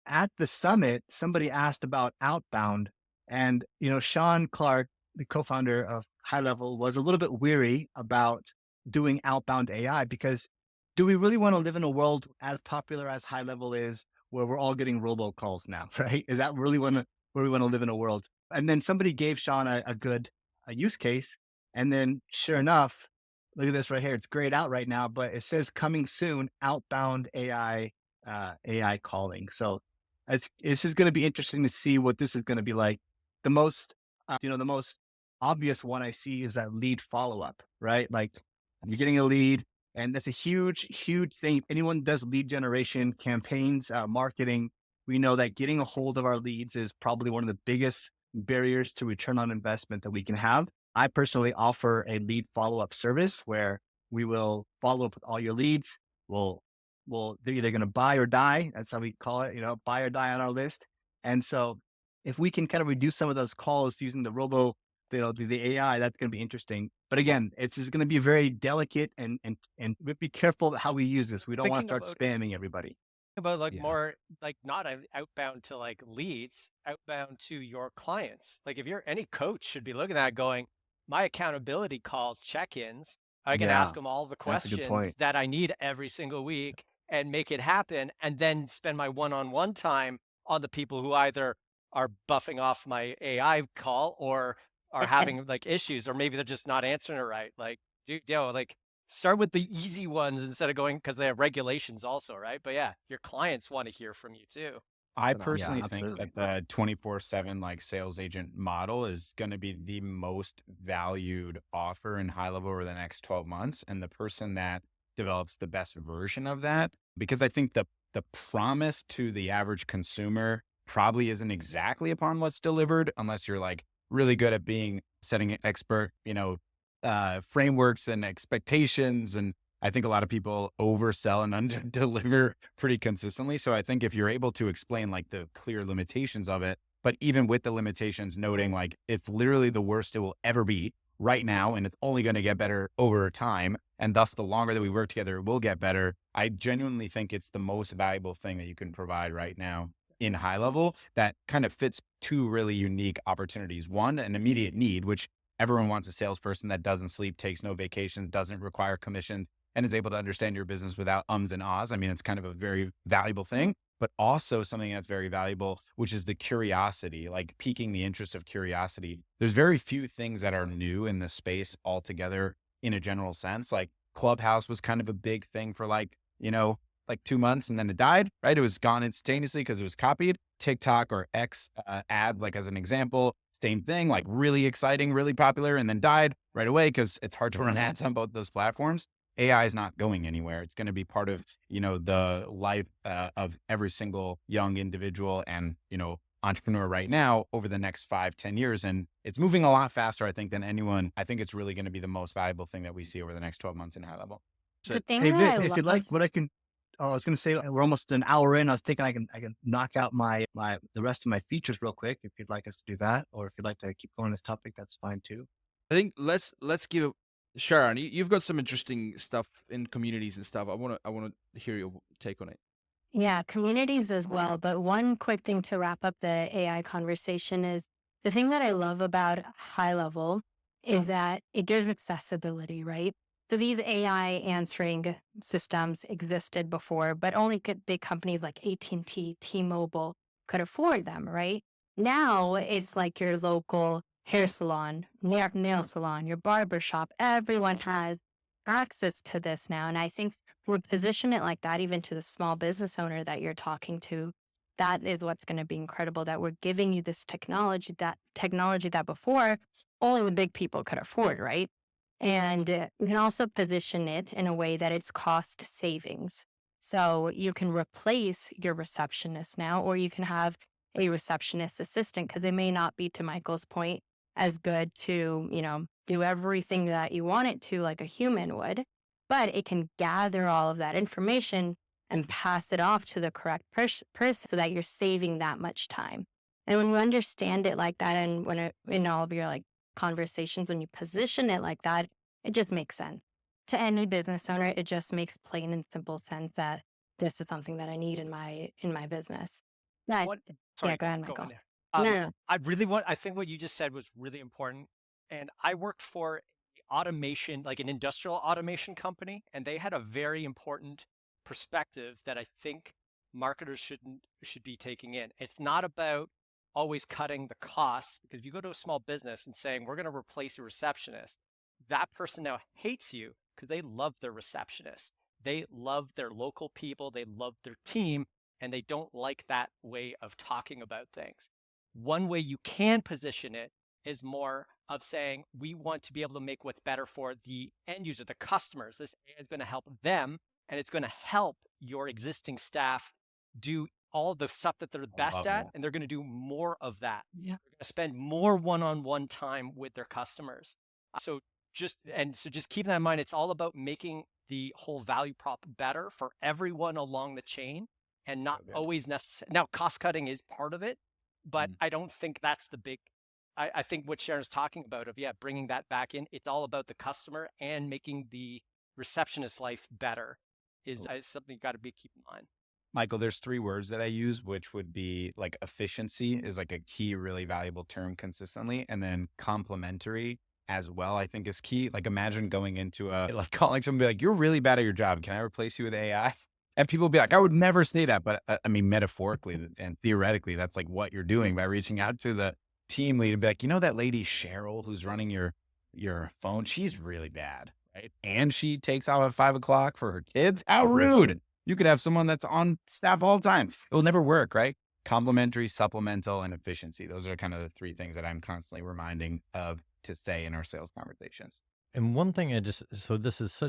at the summit, somebody asked about outbound, and Sean Clark, the co-founder of High Level, was a little bit weary about doing outbound AI because do we really want to live in a world as popular as High Level is, where we're all getting robocalls now, right? Is that really where we want to live in a world? And then somebody gave Sean a good use case, and then sure enough, look at this right here. It's grayed out right now, but it says coming soon, outbound AI calling. So this is going to be interesting to see what this is going to be like. The most, the most obvious one I see is that lead follow-up, right? Like you're getting a lead, and that's a huge, huge thing. If anyone does lead generation campaigns, marketing, we know that getting a hold of our leads is probably one of the biggest barriers to return on investment that we can have. I personally offer a lead follow-up service where we will follow up with all your leads. They're either going to buy or die. That's how we call it, buy or die on our list. And so if we can kind of reduce some of those calls using the the AI, that's going to be interesting. But again, it's going to be very delicate and be careful how we use this. We don't want to Thinking start about- spamming everybody. About like Yeah. more like not outbound to like leads, outbound to your clients. Like if you're any coach should be looking at that going, my accountability calls, check-ins, I can Yeah, ask them all the that's a good questions point. that I need every single week and make it happen, and then spend my one-on-one time on the people who either are buffing off my AI call or are having like issues, or maybe they're just not answering it right. Like, dude, like start with the easy ones instead of going, because they have regulations also, right? But yeah, your clients want to hear from you too. I That's an personally option. think Absolutely. that the 24/7 like sales agent model is going to be the most valued offer in High Level over the next 12 months. And the person that develops the best version of that, because I think the promise to the average consumer probably isn't exactly upon what's delivered, unless you're like really good at setting expert, frameworks and expectations. And I think a lot of people oversell and under-deliver pretty consistently. So I think if you're able to explain like the clear limitations of it, but even with the limitations, noting like it's literally the worst it will ever be right now, and it's only going to get better over time, and thus the longer that we work together, it will get better. I genuinely think it's the most valuable thing that you can provide right now in High Level that kind of fits two really unique opportunities. One, an immediate need, which everyone wants a salesperson that doesn't sleep, takes no vacations, doesn't require commissions, and is able to understand your business without ums and ahs. I mean, it's kind of a very valuable thing, but also something that's very valuable, which is the curiosity, like piquing the interest of curiosity. There's very few things that are new in this space altogether in a general sense. Like Clubhouse was kind of a big thing for like, like 2 months and then it died, right? It was gone instantaneously because it was copied. TikTok or X ads, like as an example, same thing, like really exciting, really popular, and then died right away because it's hard to run ads on both those platforms. AI is not going anywhere. It's going to be part of, the life of every single young individual and, entrepreneur right now over the next 5-10 years. And it's moving a lot faster, I think, than anyone. I think it's really going to be the most valuable thing that we see over the next 12 months in high level. The thing Hey, that Vic, I if love, you'd like, what I can, I was going to say, we're almost an hour in. I was thinking I can knock out the rest of my features real quick. If you'd like us to do that, or if you'd like to keep going on this topic, that's fine too. I think let's give Sharon. You've got some interesting stuff in communities and stuff. I want to hear your take on it. yeah, communities as well. But one quick thing to wrap up the AI conversation is the thing that I love about high level is that it gives accessibility, right? So these AI answering systems existed before, but only big companies like AT&T, T-Mobile could afford them, right? Now it's like your local hair salon, nail salon, your barber shop. Everyone has access to this now. And I think we'll position it like that, even to the small business owner that you're talking to. That is what's going to be incredible, that we're giving you this technology that before only the big people could afford, right? And you can also position it in a way that it's cost savings. So you can replace your receptionist now, or you can have a receptionist assistant, because it may not be, to Michael's point, as good to, do everything that you want it to like a human would, but it can gather all of that information and pass it off to the correct person so that you're saving that much time. And when you understand it like that, and when in all of your conversations, when you position it like that, it just makes sense. To any business owner, it just makes plain and simple sense that this is something that I need in my business. That, Sorry, yeah, go ahead, go Michael. on there. No. I think what you just said was really important. And I worked for automation, like an industrial automation company, and they had a very important perspective that I think marketers should be taking in. It's not about always cutting the costs, because if you go to a small business and saying, we're going to replace your receptionist, that person now hates you because they love their receptionist. They love their local people. They love their team, and they don't like that way of talking about things. One way you can position it is more of saying, we want to be able to make what's better for the end user, the customers. This is going to help them, and it's going to help your existing staff do all the stuff that they're best at, and they're going to do more of that. Yeah. They're going to spend more one-on-one time with their customers. So just keep that in mind. It's all about making the whole value prop better for everyone along the chain, and not always necessary. Now, cost cutting is part of it, but I don't think that's the big. I think what Sharon's talking about bringing that back in. It's all about the customer and making the receptionist life better is something you got to keep in mind. Michael, there's 3 words that I use, which would be like efficiency is like a key, really valuable term consistently. And then complementary as well, I think is key. Like imagine going into calling someone, be like, you're really bad at your job. Can I replace you with AI? And people will be like, I would never say that. But I mean, metaphorically and theoretically, that's like what you're doing by reaching out to the team lead and be like, that lady Cheryl who's running your phone, she's really bad, right? And she takes off at 5 o'clock for her kids. How rude. You could have someone that's on staff all the time. It will never work, right? Complementary, supplemental, and efficiency. Those are kind of the 3 things that I'm constantly reminding of to say in our sales conversations. And one thing so this is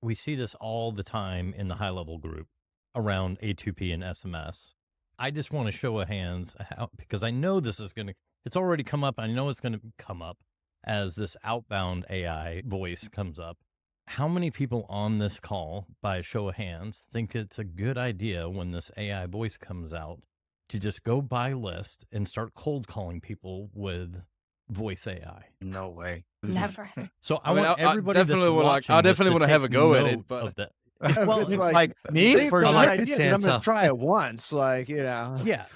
we see this all the time in the high level group around A2P and SMS. I just want to show of hands because I know it's already come up. I know it's going to come up as this outbound AI voice comes up. How many people on this call, by a show of hands, think it's a good idea when this AI voice comes out to just go by list and start cold calling people with voice AI? No way. Never. So I want everybody I definitely that's I watching this definitely to want to have a take go at it, note but of that. Well, It's it's like, like me for for I'm like, going to try it once, Yeah,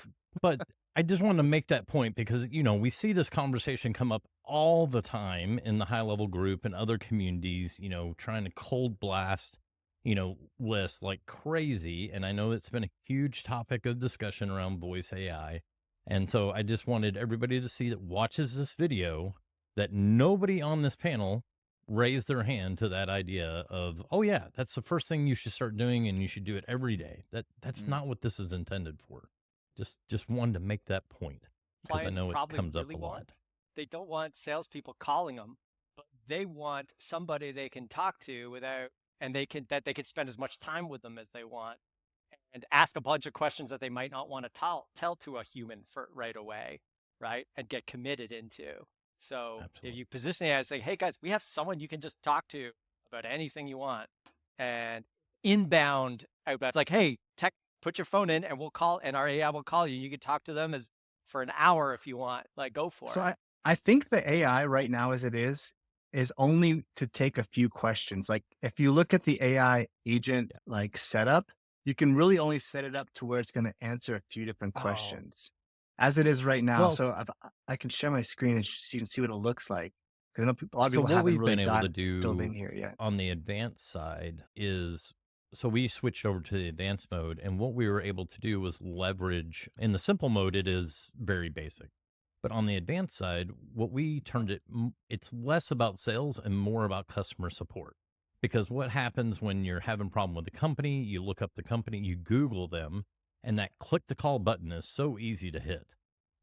but I just wanted to make that point because, we see this conversation come up all the time in the high level group and other communities, trying to cold blast, lists like crazy. And I know it's been a huge topic of discussion around voice AI. And so I just wanted everybody to see that watches this video, that nobody on this panel raise their hand to that idea of, oh yeah, that's the first thing you should start doing and you should do it every day. That's Mm. not what this is intended for. Just wanted to make that point because I Clients know it probably comes up really a lot. want. They don't want salespeople calling them, but they want somebody they can talk to without, and they can spend as much time with them as they want, and ask a bunch of questions that they might not want to tell to a human for right away, right? And get committed into. So if Absolutely. you position it as saying, hey guys, we have someone you can just talk to about anything you want, and inbound, outbound, like, hey, tech, put your phone in and we'll call, and our AI will call you. You can talk to them as for an hour if you want. Like, go for So it. I think the AI right now as it is only to take a few questions. Like if you look at the AI agent like setup, you can really only set it up to where it's going to answer a few different Oh, questions as it is right now. Well, So I can share my screen and so you can see what it looks like. Because I know a lot of so people what haven't we've really been able to dove in do here yet. on the advanced side is, so we switched over to the advanced mode, and what we were able to do was leverage. In the simple mode, it is very basic, but on the advanced side, what we turned it, it's less about sales and more about customer support. Because what happens when you're having a problem with the company, you look up the company, you Google them, and that click to call button is so easy to hit.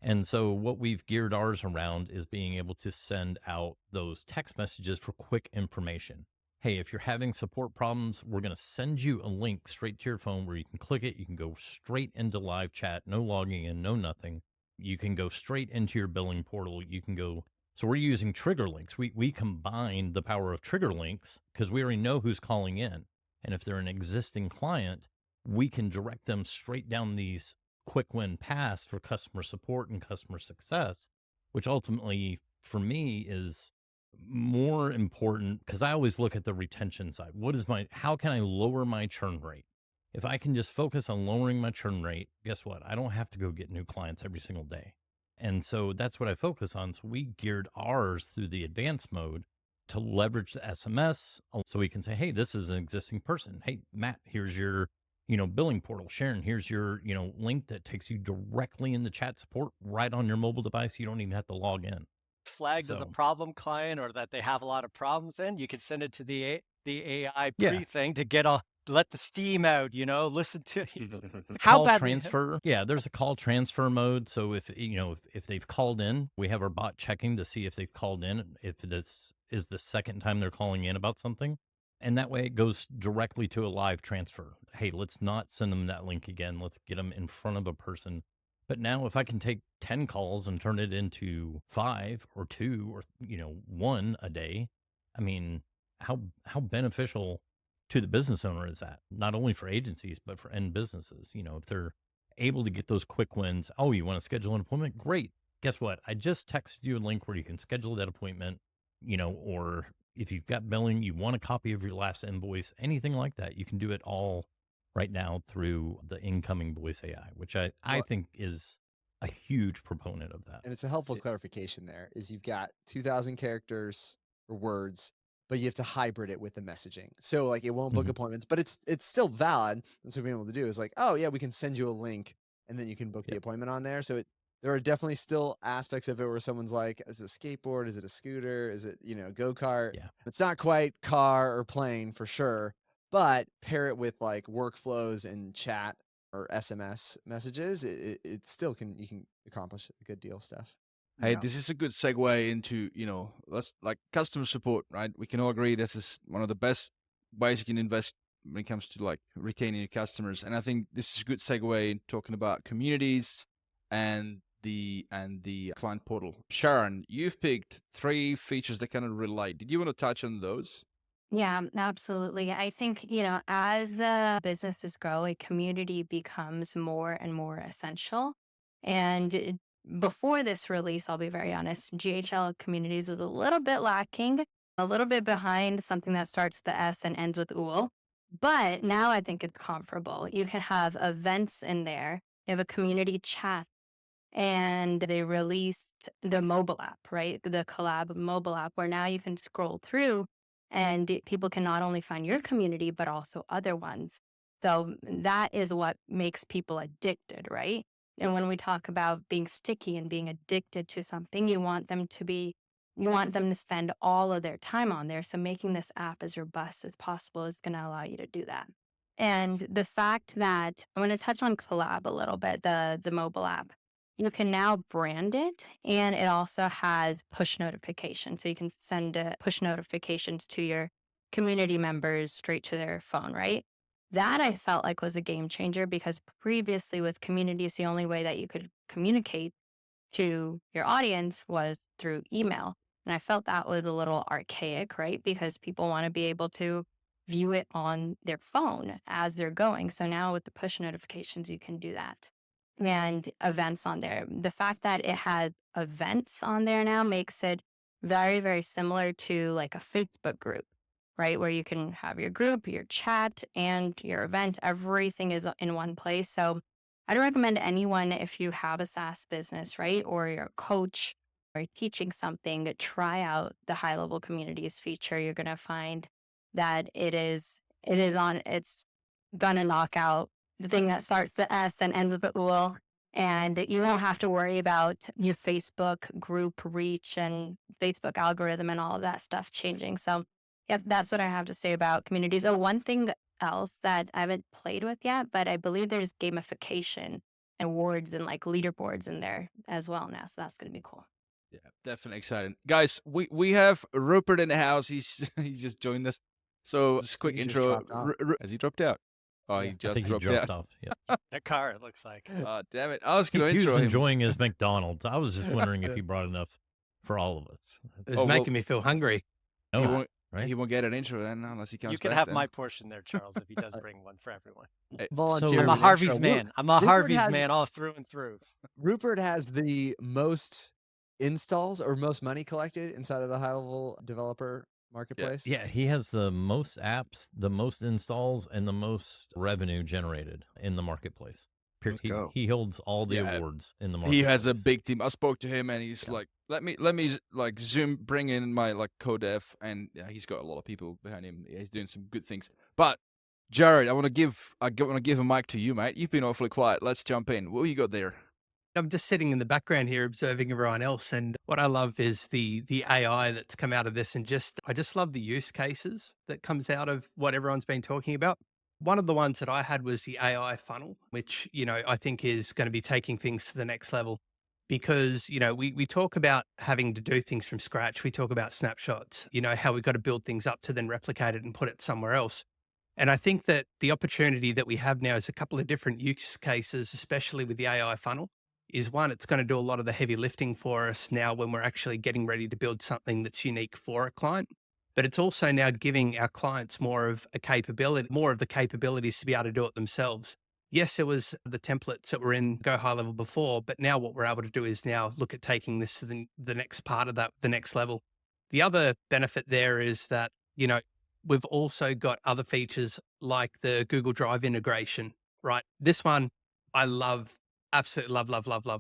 And so what we've geared ours around is being able to send out those text messages for quick information. Hey, if you're having support problems, we're going to send you a link straight to your phone where you can click it. You can go straight into live chat, no logging in, no nothing. You can go straight into your billing portal. You can go. So we're using trigger links. We combine the power of trigger links because we already know who's calling in. And if they're an existing client, we can direct them straight down these quick win paths for customer support and customer success, which ultimately for me is more important because I always look at the retention side. How can I lower my churn rate? If I can just focus on lowering my churn rate, guess what? I don't have to go get new clients every single day. And so that's what I focus on. So we geared ours through the advanced mode to leverage the SMS. So we can say, hey, this is an existing person. Hey, Matt, here's your billing portal. Sharon, here's your, link that takes you directly in the chat support right on your mobile device. You don't even have to log in. flagged as a So problem client or that they have a lot of problems in, you can send it to the AI yeah, pre thing to let the steam out, listen to how call badly. transfer. Yeah, there's a call transfer mode. So if they've called in, we have our bot checking to see if they've called in, if this is the second time they're calling in about something. And that way it goes directly to a live transfer. Hey, let's not send them that link again. Let's get them in front of a person. But now if I can take 10 calls and turn it into 5 or 2 or 1 a day, I mean, how beneficial to the business owner is that? Not only for agencies, but for end businesses. If they're able to get those quick wins, oh, you want to schedule an appointment? Great. Guess what? I just texted you a link where you can schedule that appointment, or if you've got billing, you want a copy of your last invoice, anything like that, you can do it all right now through the incoming voice AI, which I Well, think is a huge proponent of that. and it's a helpful clarification there is you've got 2,000 characters or words, but you have to hybrid it with the messaging. So like it won't book Mhm. appointments, but it's still valid. And so being able to do is like, oh yeah, we can send you a link and then you can book the Yep. appointment on there. So there are definitely still aspects of it where someone's like, is it a skateboard? Is it a scooter? Is it, go-kart? Yeah. It's not quite car or plane for sure, but pair it with like workflows and chat or SMS messages, it still you can accomplish a good deal of stuff. Hey, Yeah. this is a good segue into, let's like customer support, right? We can all agree this is one of the best ways you can invest when it comes to like retaining your customers. And I think this is a good segue in talking about communities and the client portal. Sharon, you've picked 3 features that kind of relate. Did you want to touch on those? Yeah, absolutely. I think, as businesses grow, a community becomes more and more essential. And before this release, I'll be very honest, GHL communities was a little bit lacking, a little bit behind something that starts with the S and ends with OOL. But now I think it's comparable. You can have events in there, you have a community chat, and they released the mobile app, right? The collab mobile app, where now you can scroll through and people can not only find your community, but also other ones. So that is what makes people addicted, right? And when we talk about being sticky and being addicted to something, you want them to be you want them to spend all of their time on there. So making this app as robust as possible is going to allow you to do that. And the fact that I'm going to touch on Collab a little bit, the mobile app. You can now brand it, and it also has push notifications. So you can send push notifications to your community members straight to their phone, right? That I felt like was a game changer, because previously with communities, the only way that you could communicate to your audience was through email. And I felt that was a little archaic, right? Because people want to be able to view it on their phone as they're going. So now with the push notifications, you can do that. And events on there. The fact that it has events on there now makes it very, very similar to like a Facebook group, right? Where you can have your group, your chat, and your event. Everything is in one place. So I'd recommend anyone, if you have a SaaS business, right? Or you're a coach or teaching something, try out the high level communities feature. You're going to find that it's going to knock out the thing that starts with S and ends with the UL. And you don't have to worry about your Facebook group reach and Facebook algorithm and all of that stuff changing. So yeah, that's what I have to say about communities. Oh, one thing else that I haven't played with yet, but I believe there's gamification and awards and like leaderboards in there as well now. So that's going to be cool. Yeah, definitely exciting. Guys, we have Rupert in the house. He's just joined us. So just a quick He just intro. dropped off. Has he dropped out? Oh, he Yeah. I just think he dropped dropped out. off. Yeah. That car, it looks like. Oh, damn it. I was He, going to he was intro him. enjoying his McDonald's. I was just wondering if he brought enough for all of us. It's Oh, well- making me feel hungry. He No, won't, right? he won't get an intro then unless he comes You can back have then. my portion there, Charles, if he does bring one for everyone. Volunteer. I'm So- a Harvey's man. I'm a Rupert Harvey's has- man all through and through. Rupert has the most installs or most money collected inside of the high level developer marketplace. Yeah, he has the most apps, the most installs, and the most revenue generated in the marketplace. Let's go. He holds all the Yeah, awards in the marketplace. He has a big team. I spoke to him and he's Yeah. like, let me like bring in my like co-dev, and yeah, he's got a lot of people behind him. Yeah, he's doing some good things. But Jared, I want to give a mic to you, mate. You've been awfully quiet. Let's jump in. What you got there? I'm just sitting in the background here observing everyone else. And what I love is the AI that's come out of this. And I just love the use cases that comes out of what everyone's been talking about. One of the ones that I had was the AI funnel, which, I think is going to be taking things to the next level. Because, we talk about having to do things from scratch. We talk about snapshots, how we've got to build things up to then replicate it and put it somewhere else. And I think that the opportunity that we have now is a couple of different use cases, especially with the AI funnel. Is one, it's going to do a lot of the heavy lifting for us now when we're actually getting ready to build something that's unique for a client. But it's also now giving our clients more of the capabilities to be able to do it themselves. Yes, it was the templates that were in Go High Level before, but now what we're able to do is now look at taking this to the next part of that, the next level. The other benefit there is that, we've also got other features like the Google Drive integration, right? This one I love. Absolutely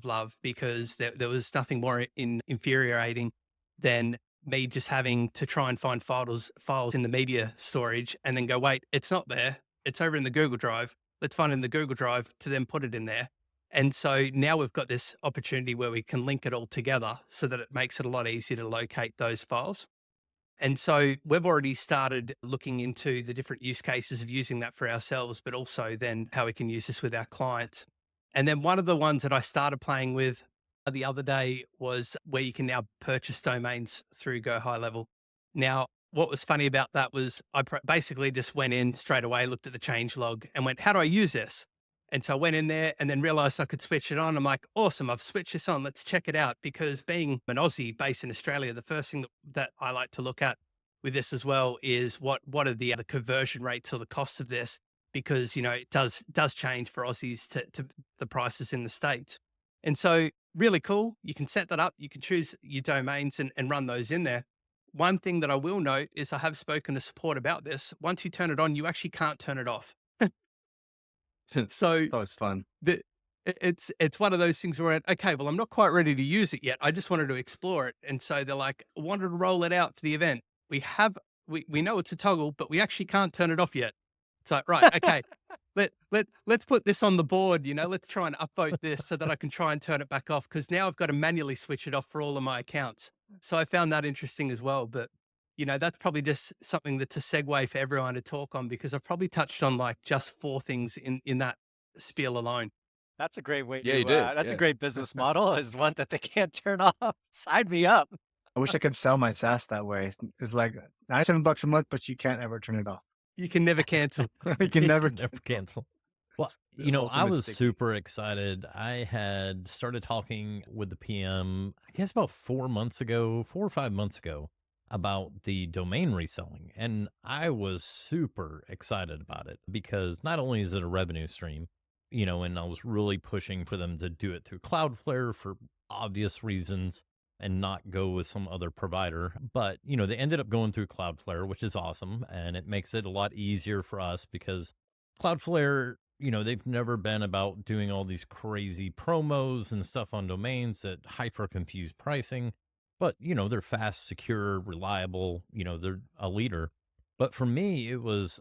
love, because there was nothing more infuriating than me just having to try and find files in the media storage and then go, wait, it's not there. It's over in the Google Drive. Let's find it in the Google Drive to then put it in there. And so now we've got this opportunity where we can link it all together so that it makes it a lot easier to locate those files. And so we've already started looking into the different use cases of using that for ourselves, but also then how we can use this with our clients. And then one of the ones that I started playing with the other day was where you can now purchase domains through Go High Level. Now, what was funny about that was I basically just went in straight away, looked at the change log and went, how do I use this? And so I went in there and then realized I could switch it on. I'm like, awesome, I've switched this on. Let's check it out. Because being an Aussie based in Australia, the first thing that I like to look at with this as well is what are the conversion rates or the costs of this? Because, it does change for Aussies to the prices in the States. And so really cool. You can set that up. You can choose your domains and run those in there. One thing that I will note is I have spoken to support about this. Once you turn it on, you actually can't turn it off. So Oh, it's fun. it's one of those things where, okay, well, I'm not quite ready to use it yet. I just wanted to explore it. And so they're like, I wanted to roll it out for the event. We know it's a toggle, but we actually can't turn it off yet. It's like, right, okay, let's put this on the board, let's try and upvote this so that I can try and turn it back off. Because now I've got to manually switch it off for all of my accounts. So I found that interesting as well. But, that's probably just something that's a segue for everyone to talk on, because I've probably touched on like just 4 things in that spiel alone. That's a great way Yeah, you to, did. that's a Yeah. great business model, is one that they can't turn off. Sign me up. I wish I could sell my SaaS that way. It's like $97 a month, but you can't ever turn it off. You can never cancel. You can never. never cancel. Well, This is I ultimate was sticky. super excited. I had started talking with the PM, I guess about 4 or 5 months ago, about the domain reselling. And I was super excited about it because not only is it a revenue stream, and I was really pushing for them to do it through Cloudflare for obvious reasons and not go with some other provider. But, they ended up going through Cloudflare, which is awesome. And it makes it a lot easier for us because Cloudflare, they've never been about doing all these crazy promos and stuff on domains that hyper confuse pricing. But, they're fast, secure, reliable, they're a leader. But for me, I was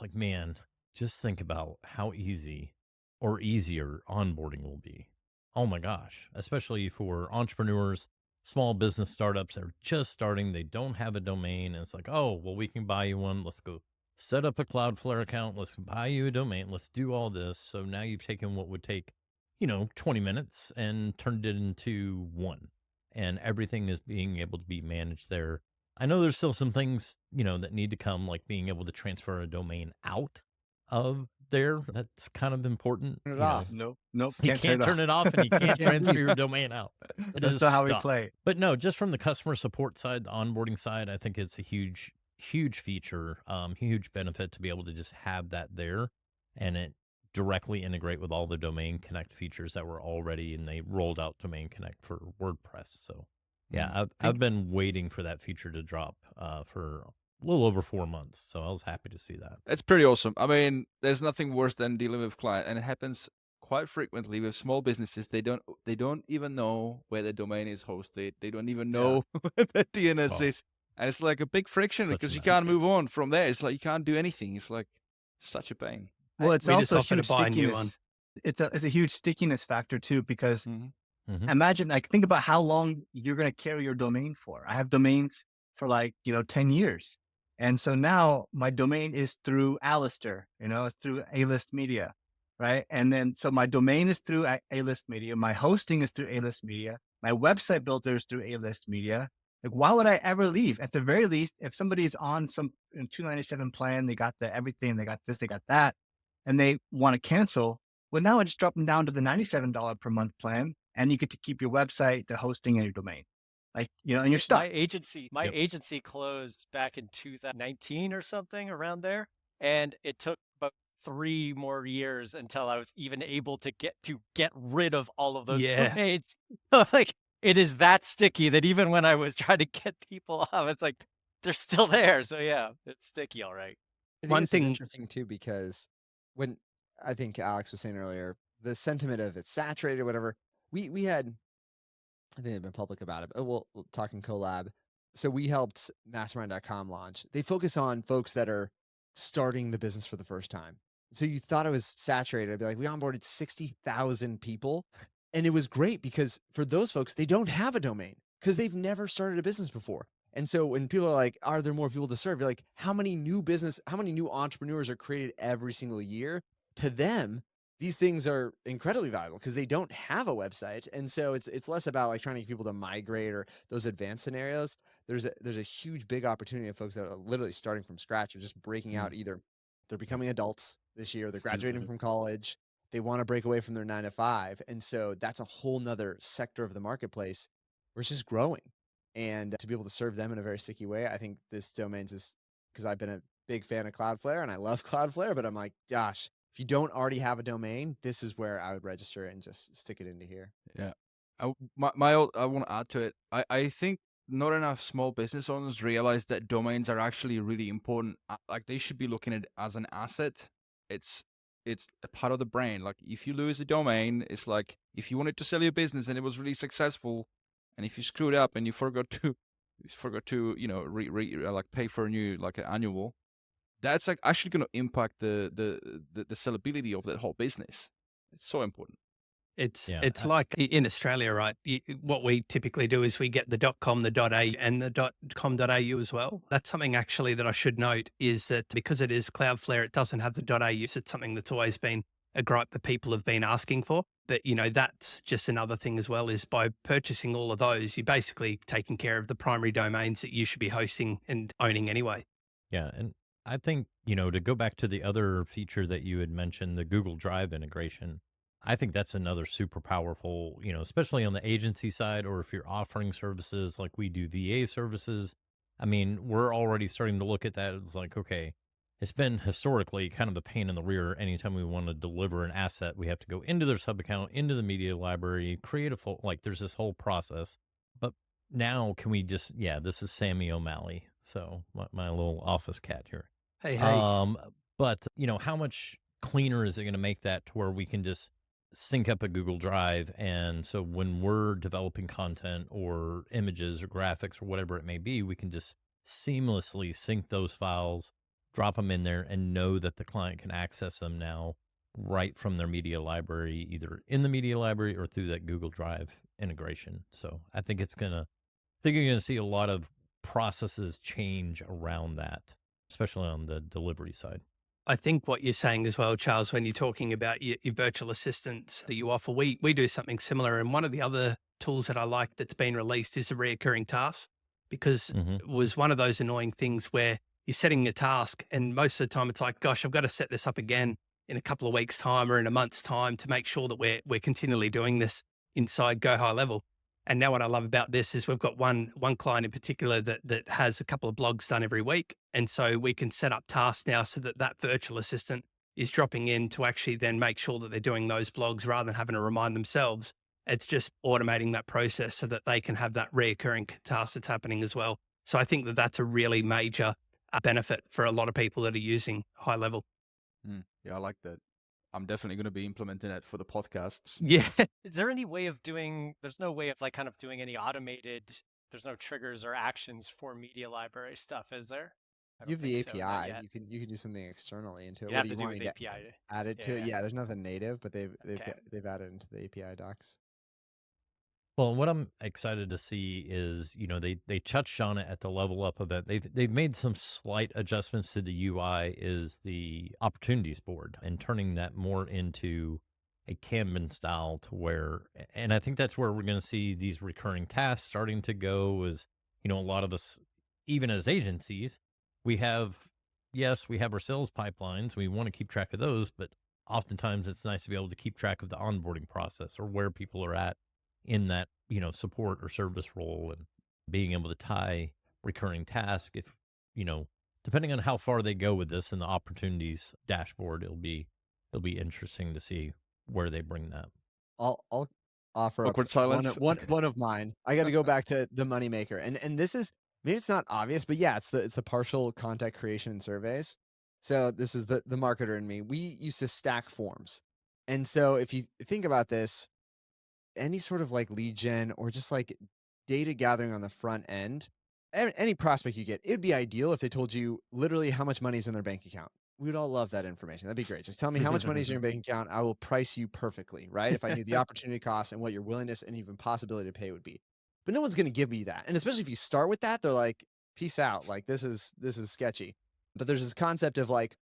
like, man, just think about how easy or easier onboarding will be. Oh my gosh, especially for entrepreneurs, small business startups that are just starting, they don't have a domain. And it's like, oh, well, we can buy you one. Let's go set up a Cloudflare account. Let's buy you a domain. Let's do all this. So now you've taken what would take, 20 minutes and turned it into one. And everything is being able to be managed there. I know there's still some things, that need to come, like being able to transfer a domain out of there. That's kind of important. Turn it you know. off. Nope. You can't turn it off and you can't transfer your domain out. It That's is not how we stuck. play. But no, just from the customer support side, the onboarding side, I think it's a huge feature, huge benefit to be able to just have that there and it directly integrate with all the Domain Connect features that were already, and they rolled out Domain Connect for WordPress. So yeah, I've been waiting for that feature to drop for a little over 4 months. So I was happy to see that. It's pretty awesome. I mean, there's nothing worse than dealing with client, and it happens quite frequently with small businesses. They don't even know where the domain is hosted. They don't even know where the DNS Oh. is, and it's like a big friction Such a because you mess. can't move on from there. It's like you can't do anything. It's like such a pain. Well, it's We just also offer to huge buy a new one. stickiness. It's a huge stickiness factor too, because Mhm. imagine, like, think about how long you're going to carry your domain for. I have domains for 10 years. And so now my domain is through Alistair, it's through A-List Media, right? And then, so my domain is through A-List Media. My hosting is through A-List Media. My website builder is through A-List Media. Like, why would I ever leave? At the very least, if somebody's on some $297 plan, they got the everything, they got this, they got that, and they want to cancel, well, now I just drop them down to the $97 per month plan, and you get to keep your website, the hosting, and your domain. And you're stuck. My agency closed back in 2019 or something around there, and it took about 3 more years until I was even able to get rid of all of those Yeah. domains. Like, it is that sticky that even when I was trying to get people off, it's like they're still there. So yeah, it's sticky, all right. I think One this is thing- interesting too, because when I think Alex was saying earlier, the sentiment of it's saturated, whatever, we had, I think they've been public about it, but we'll talk in collab. So we helped mastermind.com launch. They focus on folks that are starting the business for the first time. So you thought it was saturated. I'd be like, we onboarded 60,000 people. And it was great because for those folks, they don't have a domain because they've never started a business before. And so when people are like, are there more people to serve? You're like, how many new entrepreneurs are created every single year? To them, these things are incredibly valuable because they don't have a website. And so it's less about like trying to get people to migrate or those advanced scenarios. There's a huge, big opportunity of folks that are literally starting from scratch or just breaking out. Either they're becoming adults this year, they're graduating from college, they want to break away from their 9 to 5. And so that's a whole nother sector of the marketplace where it's just growing. And to be able to serve them in a very sticky way, I think this domains is, because I've been a big fan of Cloudflare and I love Cloudflare, but I'm like, gosh, if you don't already have a domain, this is where I would register and just stick it into here. Yeah. I want to add to it. I think not enough small business owners realize that domains are actually really important. Like, they should be looking at it as an asset. It's a part of the brand. Like, if you lose a domain, it's like if you wanted to sell your business and it was really successful, and if you screwed up and you forgot to like pay for a new, like, an annual, that's like actually going to impact the sellability of that whole business. It's so important. It's Yeah, it's like in Australia, right? What we typically do is we get the .com, the .au, and the .com.au as well. That's something actually that I should note is that because it is Cloudflare, it doesn't have the .au. It's something that's always been a gripe that people have been asking for. But that's just another thing as well. Is by purchasing all of those, you're basically taking care of the primary domains that you should be hosting and owning anyway. yeah, and I think to go back to the other feature that you had mentioned, the Google Drive integration. I think that's another super powerful, especially on the agency side, or if you're offering services like we do VA services. I mean, we're already starting to look at that. It's like, okay, it's been historically kind of a pain in the rear. Anytime we want to deliver an asset, we have to go into their sub account, into the media library, create a full, like there's this whole process. But now can we just, yeah, this is Sammy O'Malley. So my little office cat here. Hey, But how much cleaner is it going to make that to where we can just sync up a Google Drive? And so when we're developing content or images or graphics or whatever it may be, we can just seamlessly sync those files, drop them in there, and know that the client can access them now right from their media library, either in the media library or through that Google Drive integration. So I think you're going to see a lot of processes change around that, especially on the delivery side. I think what you're saying as well, Charles, when you're talking about your virtual assistants that you offer, we do something similar. And one of the other tools that I like that's been released is a reoccurring task, because it was one of those annoying things where you're setting a task and most of the time it's like, gosh, I've got to set this up again in a couple of weeks' time or in a month's time to make sure that we're continually doing this inside Go High Level. And now what I love about this is we've got one client in particular that has a couple of blogs done every week. And so we can set up tasks now so that virtual assistant is dropping in to actually then make sure that they're doing those blogs rather than having to remind themselves. It's just automating that process so that they can have that reoccurring task that's happening as well. So I think that that's a really major benefit for a lot of people that are using High Level. Yeah, I like that. I'm definitely going to be implementing that for the podcasts. Yeah. Is there any way of there's no way of like kind of doing any automated, there's no triggers or actions for media library stuff, is there? I You don't have the think so, not API. yet. You can do something externally into it. You What have do to you do want with to get API. added to it? Yeah. Yeah, there's nothing native, but they've Okay. added into the API docs. Well, what I'm excited to see is, they touched on it at the Level Up event. They've made some slight adjustments to the UI, is the opportunities board, and turning that more into a Kanban style to where, and I think that's where we're going to see these recurring tasks starting to go. Is, a lot of us, even as agencies, we have our sales pipelines. We want to keep track of those, but oftentimes it's nice to be able to keep track of the onboarding process or where people are at in that, support or service role, and being able to tie recurring tasks. If, depending on how far they go with this in the opportunities dashboard, it'll be interesting to see where they bring that. I'll offer Awkward up silence. one of mine. I got to go back to the moneymaker, and this is, maybe it's not obvious, but yeah, it's the partial contact creation and surveys. So this is the marketer in me. We used to stack forms, and so if you think about this, any sort of like lead gen or just like data gathering on the front end, any prospect you get, it'd be ideal if they told you literally how much money is in their bank account. We'd all love that information. That'd be great. Just tell me how much money is in your bank account. I will price you perfectly, right? If I knew the opportunity cost and what your willingness and even possibility to pay would be. But no one's going to give me that. And especially if you start with that, they're like, peace out. Like this is sketchy. But there's this concept of like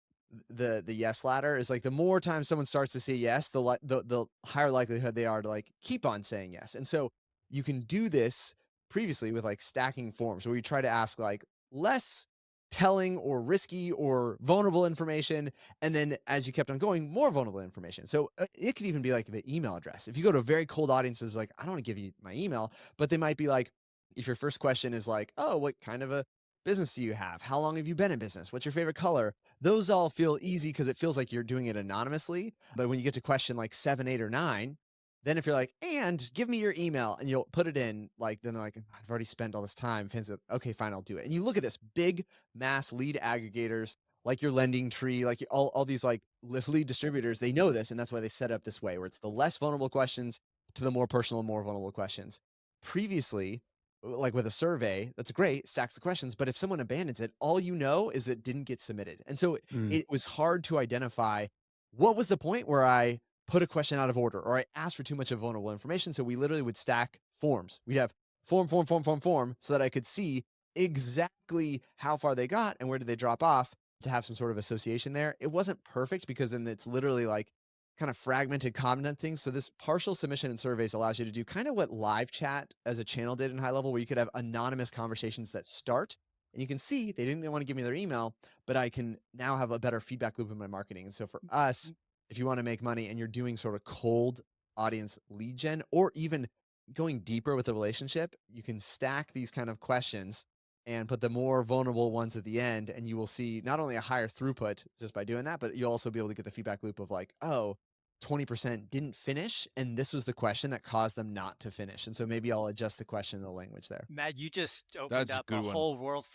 the yes ladder is like the more time someone starts to say yes, the higher likelihood they are to like keep on saying yes. And so you can do this previously with like stacking forms where you try to ask like less telling or risky or vulnerable information, and then as you kept on going, more vulnerable information. So it could even be like the email address. If you go to very cold audiences, like I don't want to give you my email, but they might be like, if your first question is like, oh, what kind of a business do you have? How long have you been in business? What's your favorite color? Those all feel easy because it feels like you're doing it anonymously. But when you get to question like 7, 8, or 9, then if you're like, and give me your email, and you'll put it in, like, then they're like, I've already spent all this time. Okay, fine, I'll do it. And you look at this big mass lead aggregators, like your Lending Tree, like all these like lead distributors, they know this. And that's why they set up this way where it's the less vulnerable questions to the more personal, more vulnerable questions. Previously, like with a survey, that's great, stacks the questions. But if someone abandons it, all you know is it didn't get submitted. And so it was hard to identify what was the point where I put a question out of order, or I asked for too much of vulnerable information. So we literally would stack forms. We'd have form, so that I could see exactly how far they got and where did they drop off to have some sort of association there. It wasn't perfect because then it's literally like kind of fragmented content things. So this partial submission and surveys allows you to do kind of what live chat as a channel did in high level, where you could have anonymous conversations that start and you can see they didn't want to give me their email, but I can now have a better feedback loop in my marketing. And so for us, if you want to make money and you're doing sort of cold audience lead gen, or even going deeper with the relationship, you can stack these kind of questions and put the more vulnerable ones at the end. And you will see not only a higher throughput just by doing that, but you'll also be able to get the feedback loop of like, oh, 20% didn't finish. And this was the question that caused them not to finish. And so maybe I'll adjust the question and the language there. Matt, you just opened That's a up a good one. whole world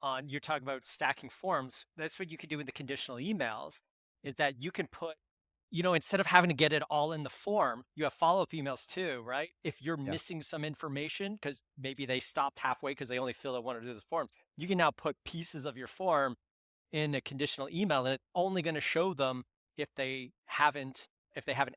on you're talking about stacking forms. That's what you could do with the conditional emails, is that you can put, instead of having to get it all in the form, you have follow-up emails too, right? If you're Yeah. missing some information because maybe they stopped halfway because they only filled out one or two of the forms, you can now put pieces of your form in a conditional email, and it's only going to show them if they haven't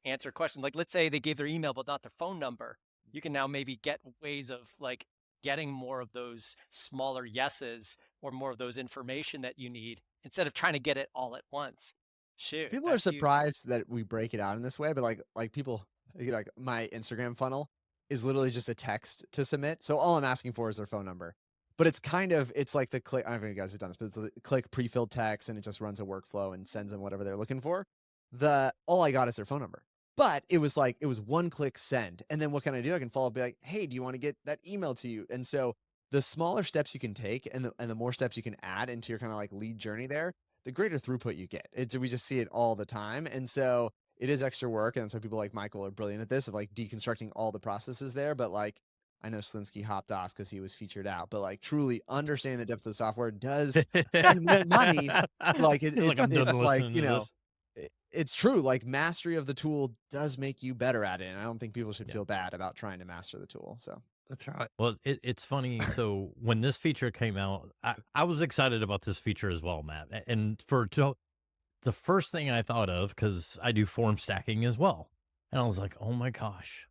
answered questions. Like, let's say they gave their email but not their phone number. You can now maybe get ways of like getting more of those smaller yeses or more of those information that you need instead of trying to get it all at once. Shoot, People are that's huge. surprised that we break it out in this way, but like people, like my Instagram funnel is literally just a text to submit. So all I'm asking for is their phone number. But it's like the click. I don't know if you guys have done this, but it's the click pre-filled text, and it just runs a workflow and sends them whatever they're looking for. All I got is their phone number. But it was one click send. And then what can I do? I can follow up, be like, hey, do you want to get that email to you? And so the smaller steps you can take and the more steps you can add into your kind of like lead journey there, the greater throughput you get. We just see it all the time. And so it is extra work. And so people like Michael are brilliant at this, of like deconstructing all the processes there. But like, I know Slinsky hopped off because he was featured out, but like truly understanding the depth of the software does spend more money. Like He's like, I'm done it's like, listening to this. it's true. Like mastery of the tool does make you better at it. And I don't think people should Yeah. feel bad about trying to master the tool. So That's right. Well, it's funny. So when this feature came out, I was excited about this feature as well, Matt. And the first thing I thought of, because I do form stacking as well, and I was like, oh my gosh,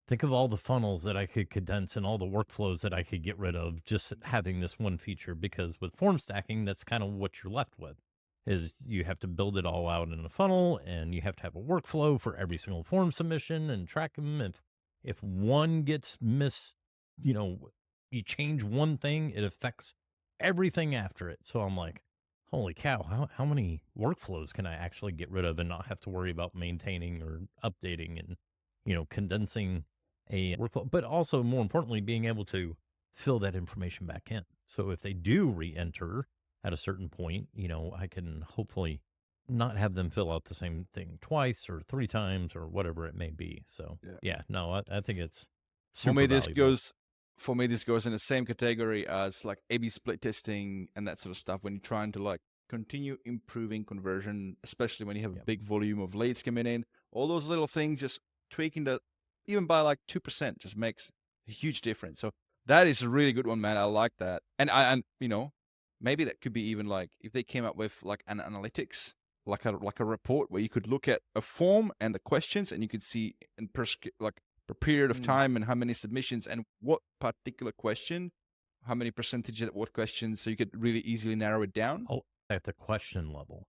think of all the funnels that I could condense and all the workflows that I could get rid of just having this one feature. Because with form stacking, that's kind of what you're left with. Is you have to build it all out in a funnel, and you have to have a workflow for every single form submission and track them. If one gets missed, you change one thing, it affects everything after it. So I'm like, holy cow, how many workflows can I actually get rid of and not have to worry about maintaining or updating and, condensing a workflow, but also more importantly, being able to fill that information back in. So if they do re-enter at a certain point, I can hopefully not have them fill out the same thing twice or 3 times or whatever it may be. So I think it's super valuable. For me, this goes in the same category as like A/B split testing and that sort of stuff. When you're trying to like continue improving conversion, especially when you have a big volume of leads coming in, all those little things, just tweaking that even by like 2% just makes a huge difference. So that is a really good one, man. I like that. And maybe that could be even like if they came up with like an analytics, like a report where you could look at a form and the questions, and you could see per period of time and how many submissions and what particular question, how many percentage at what question, so you could really easily narrow it down. Oh, at the question level.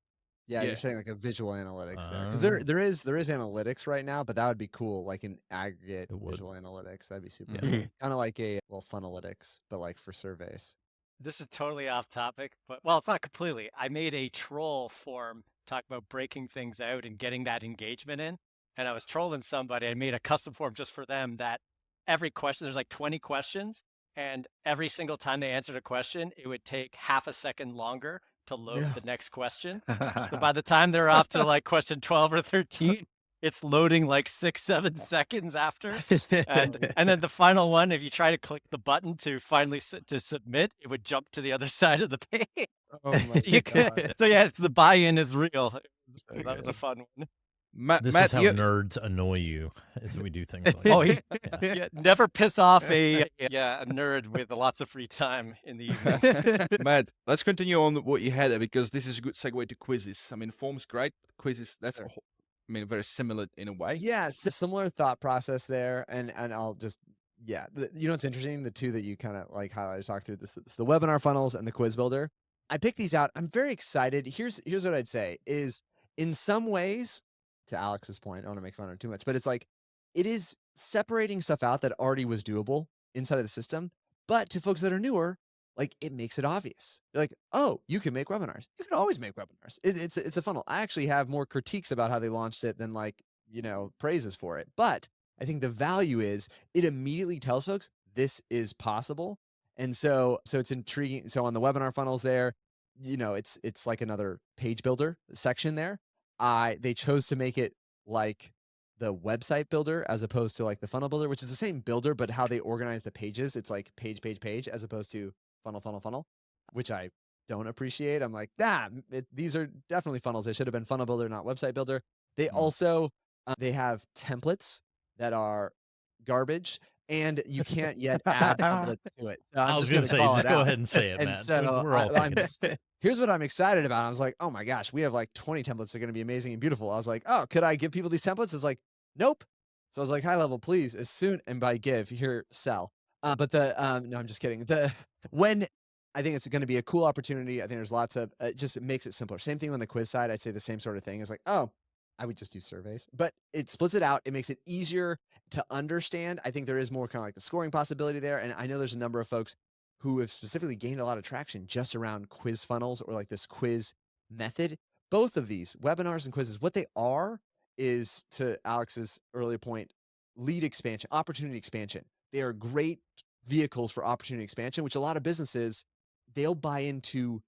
yeah, Yeah. you're saying like a visual analytics there, because Ah. there is analytics right now, but that would be cool, like an aggregate It would. visual analytics. That'd be super. Yeah. Kind of like funalytics, but like for surveys. This is totally off topic, but well, it's not completely. I made a troll form talk about breaking things out and getting that engagement in. And I was trolling somebody. I made a custom form just for them that every question, there's like 20 questions, and every single time they answered a question, it would take half a second longer to load Yeah. the next question. So by the time they're off to like question 12 or 13, it's loading like 6-7 seconds after. And then the final one, if you try to click the button to finally to submit, it would jump to the other side of the page. Oh my You could, so yeah, the buy-in is real. So That was a fun one. Matt, This Matt, is how you- nerds annoy you as we do things like Oh, that. yeah. Yeah, never piss off a nerd with lots of free time in the evenings. Matt, let's continue on what you had there, because this is a good segue to quizzes. I mean, form's great. Quizzes, that's Sure. I mean, very similar in a way. Yeah, similar thought process there, and I'll just you know what's interesting? The two that you kind of like highlighted, talk through this, the webinar funnels and the quiz builder. I picked these out. I'm very excited. Here's what I'd say is, in some ways, to Alex's point, I don't want to make fun of it too much, but it's like it is separating stuff out that already was doable inside of the system, but to folks that are newer, like it makes it obvious. They're like, oh, you can make webinars. You can always make webinars. It's a funnel. I actually have more critiques about how they launched it than like, you know, praises for it. But I think the value is it immediately tells folks this is possible. And so it's intriguing. So on the webinar funnels there, you know, it's like another page builder section there. They chose to make it like the website builder as opposed to like the funnel builder, which is the same builder, but how they organize the pages, it's like page, page, page, as opposed to funnel, funnel, funnel, which I don't appreciate. I'm like, these are definitely funnels. They should have been funnel builder, not website builder. They also, they have templates that are garbage, and you can't yet add templates to it. So I was going to say, just go ahead and say it, and Matt. so We're all I'm thinking it. here's what I'm excited about. I was like, oh my gosh, we have like 20 templates that are going to be amazing and beautiful. I was like, oh, could I give people these templates? It's like, nope. So I was like, high level, please, as soon, and by give, here, sell. But no, I'm just kidding. When I think it's going to be a cool opportunity. I think there's lots of, it just makes it simpler. Same thing on the quiz side. I'd say the same sort of thing. It's like, oh, I would just do surveys, but it splits it out. It makes it easier to understand. I think there is more kind of like the scoring possibility there. And I know there's a number of folks who have specifically gained a lot of traction just around quiz funnels or like this quiz method. Both of these webinars and quizzes, what they are is, to Alex's earlier point, lead expansion, opportunity expansion. They are great vehicles for opportunity expansion, which a lot of businesses, they'll buy into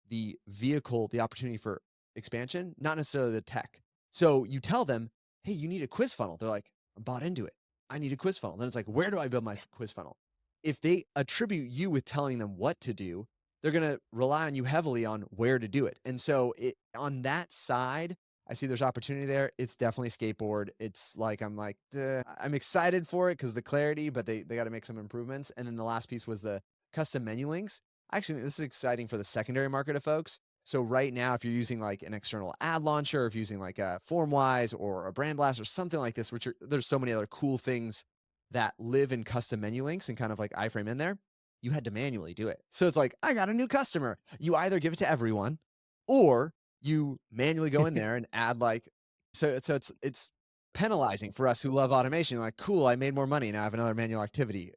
the vehicle, the opportunity for expansion, not necessarily the tech. So you tell them, hey, you need a quiz funnel. They're like, I'm bought into it. I need a quiz funnel. Then it's like, where do I build my quiz funnel? If they attribute you with telling them what to do, they're going to rely on you heavily on where to do it. And so on that side, I see there's opportunity there. It's definitely skateboard. It's like, I'm like, I'm excited for it because the clarity, but they got to make some improvements. And then the last piece was the custom menu links. Actually, this is exciting for the secondary market of folks. So right now, if you're using like an external ad launcher, if you're using like a FormWise or a Brand Blast or something like this, there's so many other cool things that live in custom menu links and kind of like iframe in there, you had to manually do it. So it's like, I got a new customer. You either give it to everyone or you manually go in there and add like, so it's penalizing for us who love automation. Like, cool, I made more money. Now I have another manual activity.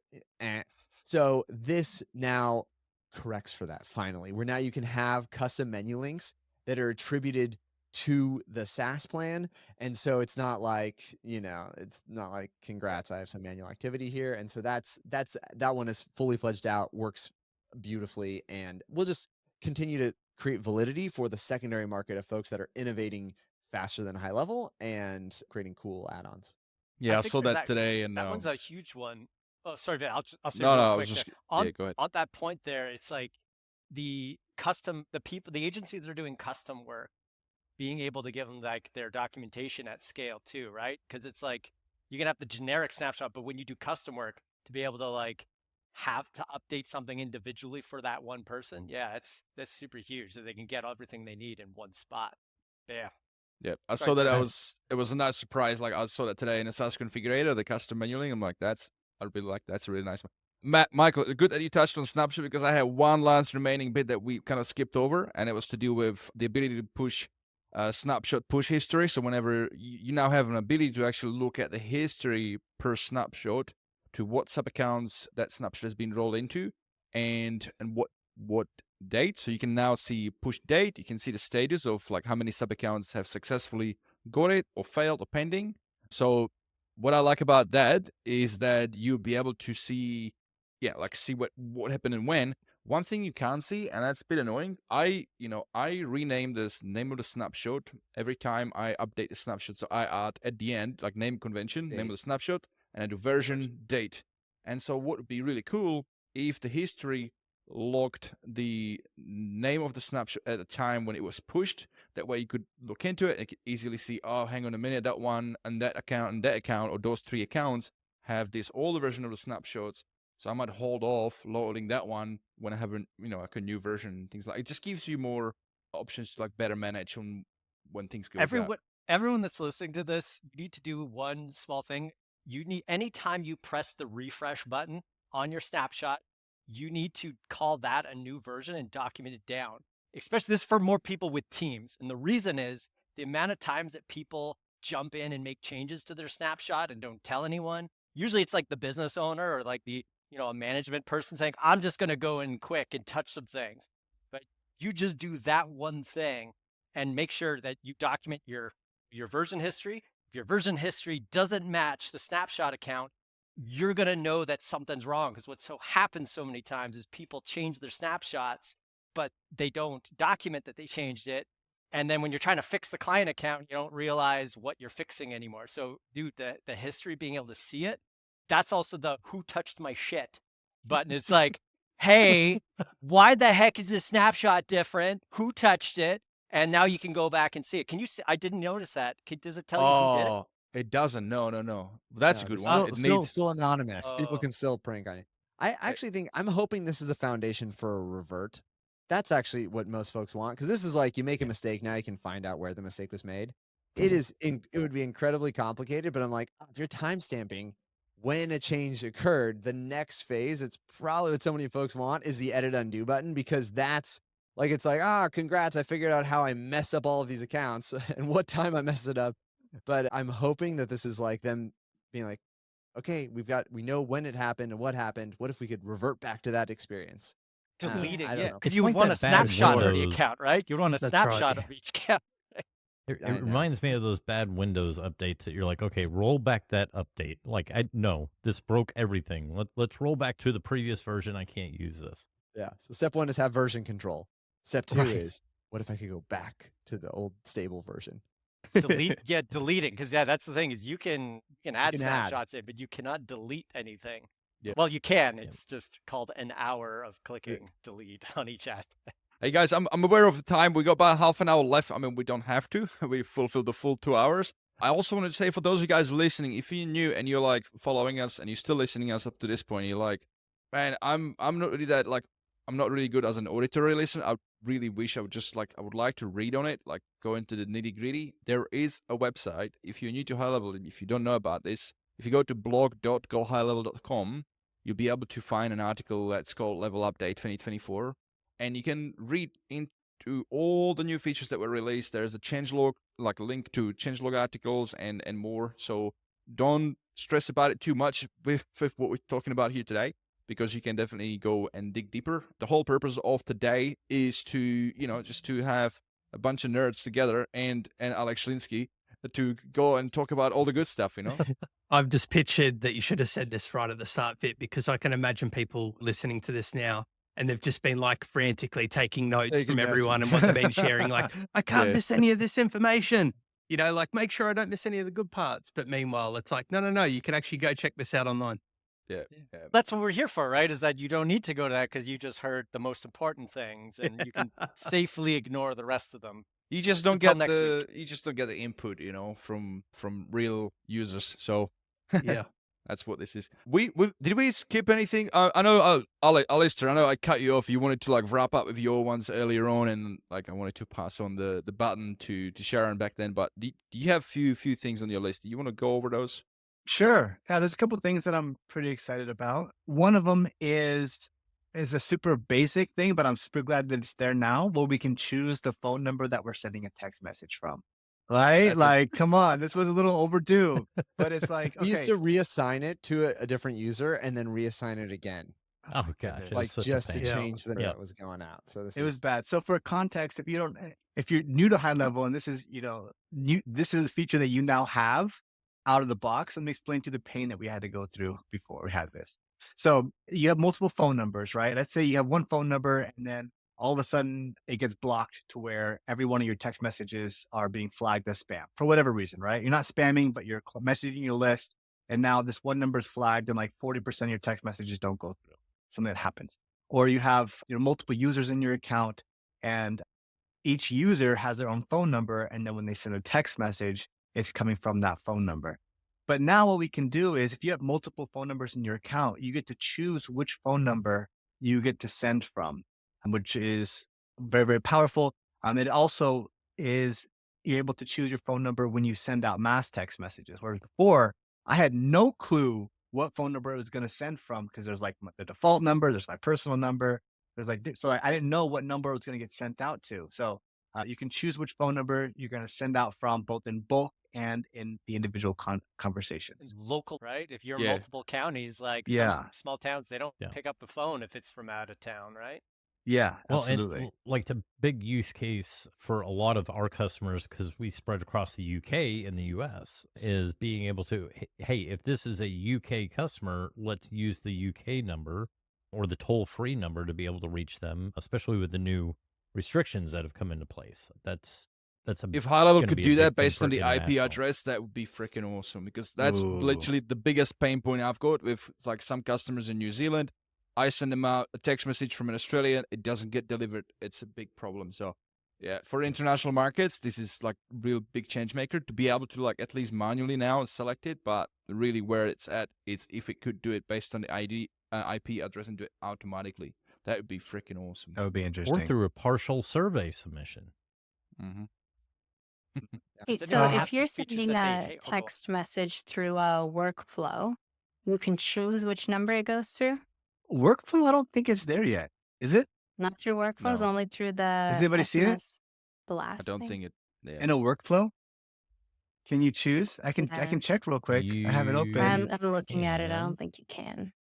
So this now corrects for that finally, where now you can have custom menu links that are attributed to the SaaS plan. And so it's not like, it's not like, congrats, I have some manual activity here. And so that one is fully fledged out, works beautifully. And we'll just continue to create validity for the secondary market of folks that are innovating faster than high level and creating cool add-ons. Yeah, I think saw there's that today, and That one's a huge one. Oh, sorry, Vin, I'll say no, real I quick was just there. On, yeah, go ahead. on that point there, it's like the agencies that are doing custom work, being able to give them like their documentation at scale too, right? Because it's like you can have the generic snapshot, but when you do custom work, to be able to like have to update something individually for that one person, yeah, that's super huge. So they can get everything they need in one spot. Yeah. Yeah, I Sorry, saw that. Sam. It was a nice surprise. Like I saw that today in the SaaS configurator, the custom manualing. I'm like, that's a really nice one. Michael, good that you touched on Snapshot, because I have one last remaining bit that we kind of skipped over, and it was to do with the ability to push snapshot push history. So whenever you now have an ability to actually look at the history per snapshot, to what sub accounts that snapshot has been rolled into, and what date. So you can now see push date. You can see the status of like how many sub accounts have successfully got it or failed or pending. So what I like about that is that you'll be able to see what happened and when. One thing you can't see, and that's a bit annoying, I rename this name of the snapshot every time I update the snapshot. So I add at the end, like name convention, name of the snapshot, and I do version, date. And so what would be really cool if the history logged the name of the snapshot at the time when it was pushed. That way you could look into it and could easily see, oh, hang on a minute, that one and that account, or those three accounts have this older version of the snapshots. So I might hold off loading that one when I have like a new version, things like it. Just gives you more options to like better manage on when things go bad. everyone that's listening to this, you need to do one small thing. You need, anytime you press the refresh button on your snapshot, you need to call that a new version and document it down. Especially this for more people with teams. And the reason is the amount of times that people jump in and make changes to their snapshot and don't tell anyone. Usually it's like the business owner or like the, a management person saying, I'm just going to go in quick and touch some things. But you just do that one thing and make sure that you document your version history. If your version history doesn't match the snapshot account, you're going to know that something's wrong, because what so happens so many times is people change their snapshots, but they don't document that they changed it. And then when you're trying to fix the client account, you don't realize what you're fixing anymore. So dude, the history, being able to see it, that's also the who touched my shit button. It's like, hey, why the heck is this snapshot different? Who touched it? And now you can go back and see it. Can you see? I didn't notice that. Does it tell you who did it? Oh, it doesn't. No. That's a good one. It Still, needs. still anonymous. People Oh. can still prank on you. I actually think I'm hoping this is the foundation for a revert. That's actually what most folks want, because this is like you make a mistake, now you can find out where the mistake was made. It would be incredibly complicated, but I'm like, if you're timestamping when a change occurred, the next phase, it's probably what so many folks want, is the edit undo button, because that's like, it's like, congrats, I figured out how I mess up all of these accounts and what time I messed it up. But I'm hoping that this is like them being like, okay, we know when it happened and what happened. What if we could revert back to that experience? Deleting, I don't yeah, know. because It's you would like want a that bad snapshot of the Windows- account, right? You would want a That's right, snapshot yeah. of each account. It I know. reminds me of those bad Windows updates that you're like, okay, roll back that update. Like, no, this broke everything. Let's roll back to the previous version. I can't use this. Yeah. So step 1 is have version control. Step 2 Right. is, what if I could go back to the old stable version? Deleting, because that's the thing, is you can add can add. snapshots in, but you cannot delete anything. Yeah. Well, you can. It's just called an hour of clicking delete on each aspect. Hey guys, I'm aware of the time. We got about half an hour left. I mean, we don't have to. We fulfilled the full 2 hours. I also wanted to say, for those of you guys listening, if you're new and you're like following us and you're still listening us up to this point, you're like, man, I'm not really that, like, I'm not really good as an auditory listener. I really wish I would like to read on it, like go into the nitty gritty. There is a website. If you're new to High Level and if you don't know about this, if you go to blog.gohighlevel.com, you'll be able to find an article that's called Level Update 2024. And you can read into all the new features that were released. There's a changelog, like a link to changelog articles and more. So don't stress about it too much with what we're talking about here today, because you can definitely go and dig deeper. The whole purpose of today is to, just to have a bunch of nerds together and Alex Schlinsky to go and talk about all the good stuff, I've just pictured that you should have said this right at the start, Vit, because I can imagine people listening to this now and they've just been like frantically taking notes Taking from notes. everyone and what they've been sharing. Like, I can't Yeah. miss any of this information. Like make sure I don't miss any of the good parts. But meanwhile, it's like, no, you can actually go check this out online. Yeah. That's what we're here for, right? Is that you don't need to go to that because you just heard the most important things, and you can safely ignore the rest of them. You just don't Until get next the input, from real users. So Yeah. that's what this is. Did we skip anything? I know, Alistair, I know I cut you off. You wanted to like wrap up with your ones earlier on, and like I wanted to pass on the button to Sharon back then. But do you have few things on your list? Do you want to go over those? Sure. Yeah, there's a couple of things that I'm pretty excited about. One of them is a super basic thing, but I'm super glad that it's there now, where we can choose the phone number that we're sending a text message from. Right? That's Like, come on, this was a little overdue, but it's like, We used okay, to reassign it to a different user and then reassign it again, Oh gosh, like it's such a just to pain. Yeah. change the note Yeah. that was going out. So this it was is bad. So for context, if you're new to High Level and this is, this is a feature that you now have out of the box, let me explain to you the pain that we had to go through before we had this. So you have multiple phone numbers, right? Let's say you have one phone number and then all of a sudden it gets blocked to where every one of your text messages are being flagged as spam for whatever reason, right? You're not spamming, but you're messaging your list. And now this one number is flagged and like 40% of your text messages don't go through. Something that happens. Or you have multiple users in your account and each user has their own phone number. And then when they send a text message, it's coming from that phone number. But now what we can do is if you have multiple phone numbers in your account, you get to choose which phone number you get to send from, which is very, very powerful. It also is you're able to choose your phone number when you send out mass text messages. Whereas before, I had no clue what phone number I was going to send from because there's like the default number, there's my personal number, there's like so I didn't know what number I was going to get sent out to. So you can choose which phone number you're going to send out from, both in bulk and in the individual conversations. Local, right? If you're Yeah. multiple counties, like Yeah. some small towns, they don't Yeah. pick up the phone if it's from out of town, right? Yeah, Well, absolutely. and like the big use case for a lot of our customers, because we spread across the UK and the US, is being able to, hey, if this is a UK customer, let's use the UK number or the toll free number to be able to reach them, especially with the new restrictions that have come into place. That's a If High Level gonna could be a do big that thing based for on the IP international. address, that would be freaking awesome, because that's Ooh. literally the biggest pain point I've got with like some customers in New Zealand. I send them out a text message from an Australian, it doesn't get delivered. It's a big problem. So yeah, for international markets, this is like real big change maker to be able to like at least manually now select it, but really where it's at is if it could do it based on the IP address and do it automatically. That would be freaking awesome. That would be Or interesting. through a partial survey submission. Mm-hmm. Hey, So so now if have you're some features sending that a hey, oh, go on. text message through a workflow, you can choose which number it goes through. Workflow, I don't think it's there yet. Is it? Not through workflows, No. only through the Has anybody seen it? SMS blast. I don't thing. think it. Yeah. In a workflow? Can you choose? I can Yeah. check real quick. I have it open. I'm looking at it. I can. don't think you can.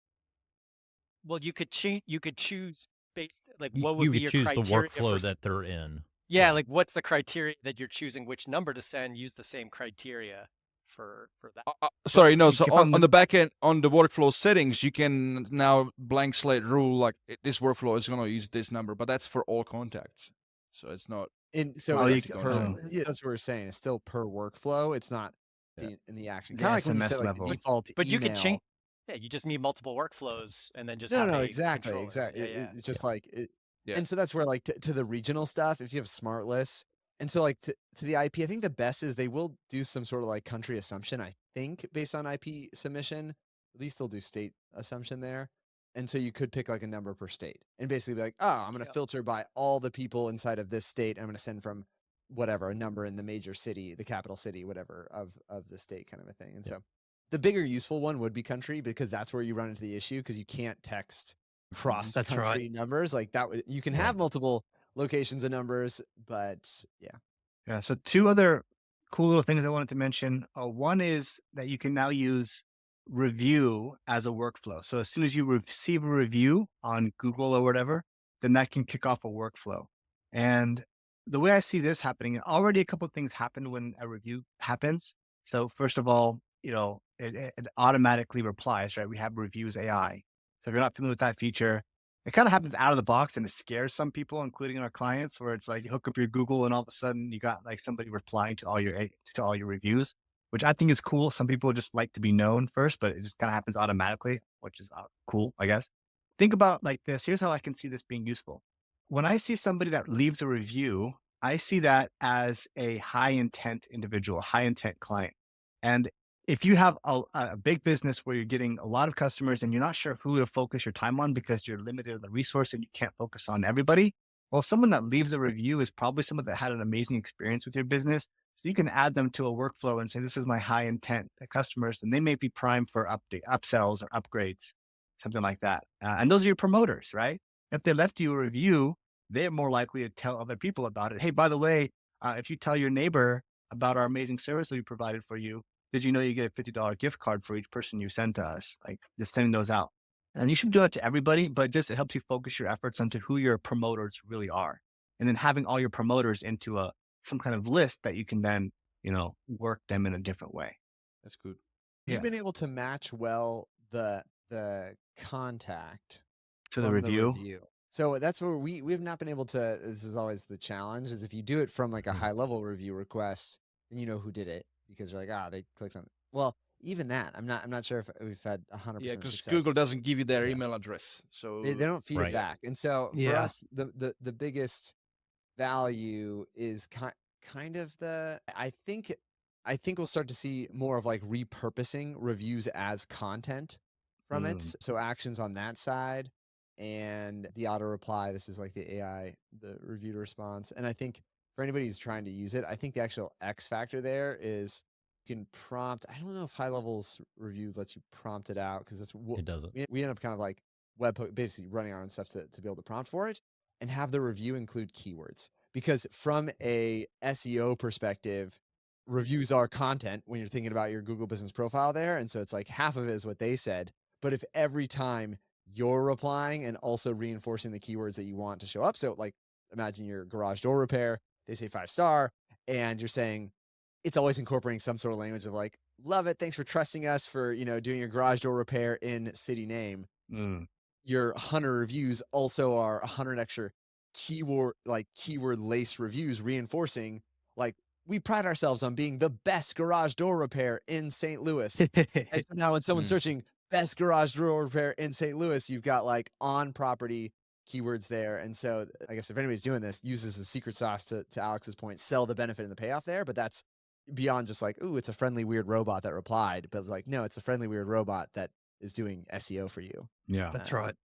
Well, you could change. You could choose based like You, what would you be could your choose the criteria for workflow that they're in. Yeah, like what's the criteria that you're choosing which number to send? Use the same criteria for that. Sorry, no. you So keep on on the back end, on the workflow settings, you can now blank slate rule like this workflow is going to use this number, but that's for all contacts. So it's not. And so Oh, you it's can- per, oh. yeah, that's what we're saying. It's still per workflow. It's not Yeah. in the action. The Kind of like when you SMS said like level. the default But you could email. change. Yeah, you just need multiple workflows and then just No, have no, a exactly, controller. exactly. Yeah, yeah. It's just like it, Yeah. and so that's where like to the regional stuff. If you have smart lists, and so like to the IP, I think the best is they will do some sort of like country assumption. I think based on IP submission, at least they'll do state assumption there. And so you could pick like a number per state and basically be like, oh, I'm going to Yeah. filter by all the people inside of this state. I'm going to send from whatever a number in the major city, the capital city, whatever of the state, kind of a thing. And Yeah. so the bigger useful one would be country, because that's where you run into the issue, because you can't text cross That's right. country numbers like that. You can have multiple locations and numbers, but yeah. Yeah. So two other cool little things I wanted to mention. One is that you can now use review as a workflow. So as soon as you receive a review on Google or whatever, then that can kick off a workflow. And the way I see this happening, already a couple of things happen when a review happens. So first of all, it automatically replies, right? We have reviews AI. So if you're not familiar with that feature, it kind of happens out of the box and it scares some people, including our clients, where it's like you hook up your Google and all of a sudden you got like somebody replying to all your reviews, which I think is cool. Some people just like to be known first, but it just kind of happens automatically, which is cool, I guess. Think about like this. Here's how I can see this being useful. When I see somebody that leaves a review, I see that as a high intent individual, high intent client. And if you have a big business where you're getting a lot of customers and you're not sure who to focus your time on because you're limited on the resource and you can't focus on everybody, well, someone that leaves a review is probably someone that had an amazing experience with your business. So you can add them to a workflow and say, this is my high intent customers, and they may be primed for upsells or upgrades, something like that. And those are your promoters, right? If they left you a review, they're more likely to tell other people about it. Hey, by the way, if you tell your neighbor about our amazing service that we provided for you, did you know you get a $50 gift card for each person you send to us? Like just sending those out. And you should do that to everybody, but just it helps you focus your efforts onto who your promoters really are. And then having all your promoters into some kind of list that you can then, work them in a different way. That's good. Yeah. You've been able to match well the contact To the from review. So that's where we have not been able to. This is always the challenge: is if you do it from like a high level review request, then you know who did it because you're like, they clicked on it. Well, even that, I'm not sure if we've had 100% Yeah, because success. Google doesn't give you their Yeah. email address, so They don't feed Right. it back, and so for Yeah. us, the biggest value is kind of the. I think we'll start to see more of like repurposing reviews as content from it. So actions on that side. And the auto reply, this is like the AI, the review to response. And I think for anybody who's trying to use it, I think the actual X factor there is you can prompt. I don't know if High Levels Review lets you prompt it out, because that's It doesn't. we end up kind of like basically running our own stuff to be able to prompt for it, and have the review include keywords. Because from a SEO perspective, reviews are content when you're thinking about your Google business profile there. And so it's like half of it is what they said. But if every time you're replying and also reinforcing the keywords that you want to show up, so like imagine your garage door repair, they say 5-star, and you're saying it's always incorporating some sort of language of like, love it, thanks for trusting us for, doing your garage door repair in city name. Your 100 reviews also are 100 extra keyword lace reviews, reinforcing like, we pride ourselves on being the best garage door repair in St. Louis. And so now when someone's searching best garage door repair in St. Louis, you've got like on property keywords there. And so I guess if anybody's doing this, use this as a secret sauce to Alex's point, sell the benefit and the payoff there. But that's beyond just like, ooh, it's a friendly weird robot that replied. But like, no, it's a friendly weird robot that is doing SEO for you. Yeah. That's right.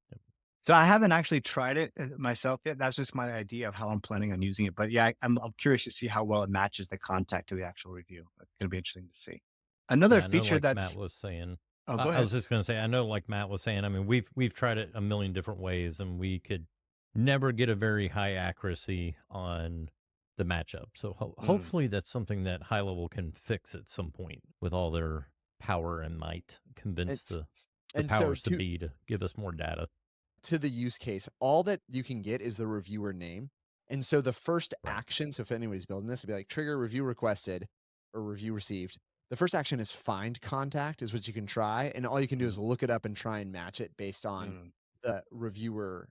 So I haven't actually tried it myself yet. That's just my idea of how I'm planning on using it. But yeah, I'm curious to see how well it matches the contact to the actual review. It's going to be interesting to see. Another Yeah, I know, feature like that's Matt was saying. oh, go I ahead. was just going to say, I know, like Matt was saying, I mean, we've tried it a million different ways, and we could never get a very high accuracy on the matchup. So hopefully that's something that High Level can fix at some point with all their power and might, convince the And so powers to be to give us more data. to the use case, all that you can get is the reviewer name. And so the first action, so if anybody's building this, it'd be like trigger review requested or review received. The first action is find contact is what you can try. And all you can do is look it up and try and match it based on the reviewer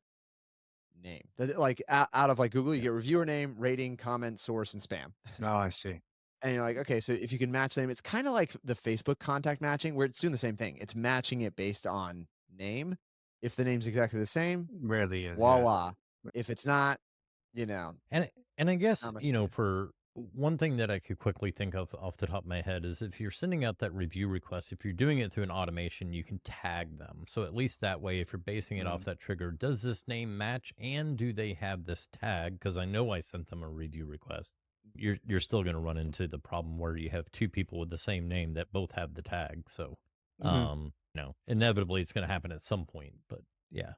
name. Like out of like Google, you get reviewer name, rating, comment, source, and spam. Oh, I see. And you're like, okay, so if you can match them, it's kind of like the Facebook contact matching where it's doing the same thing. It's matching it based on name. If the name's exactly the same, Rarely is. voila. If it's not, And I guess, Not much for one thing that I could quickly think of off the top of my head is if you're sending out that review request, if you're doing it through an automation, you can tag them. So at least that way, if you're basing it off that trigger, does this name match and do they have this tag? Because I know I sent them a review request. You're still going to run into the problem where you have two people with the same name that both have the tag. So, inevitably it's going to happen at some point. But yeah,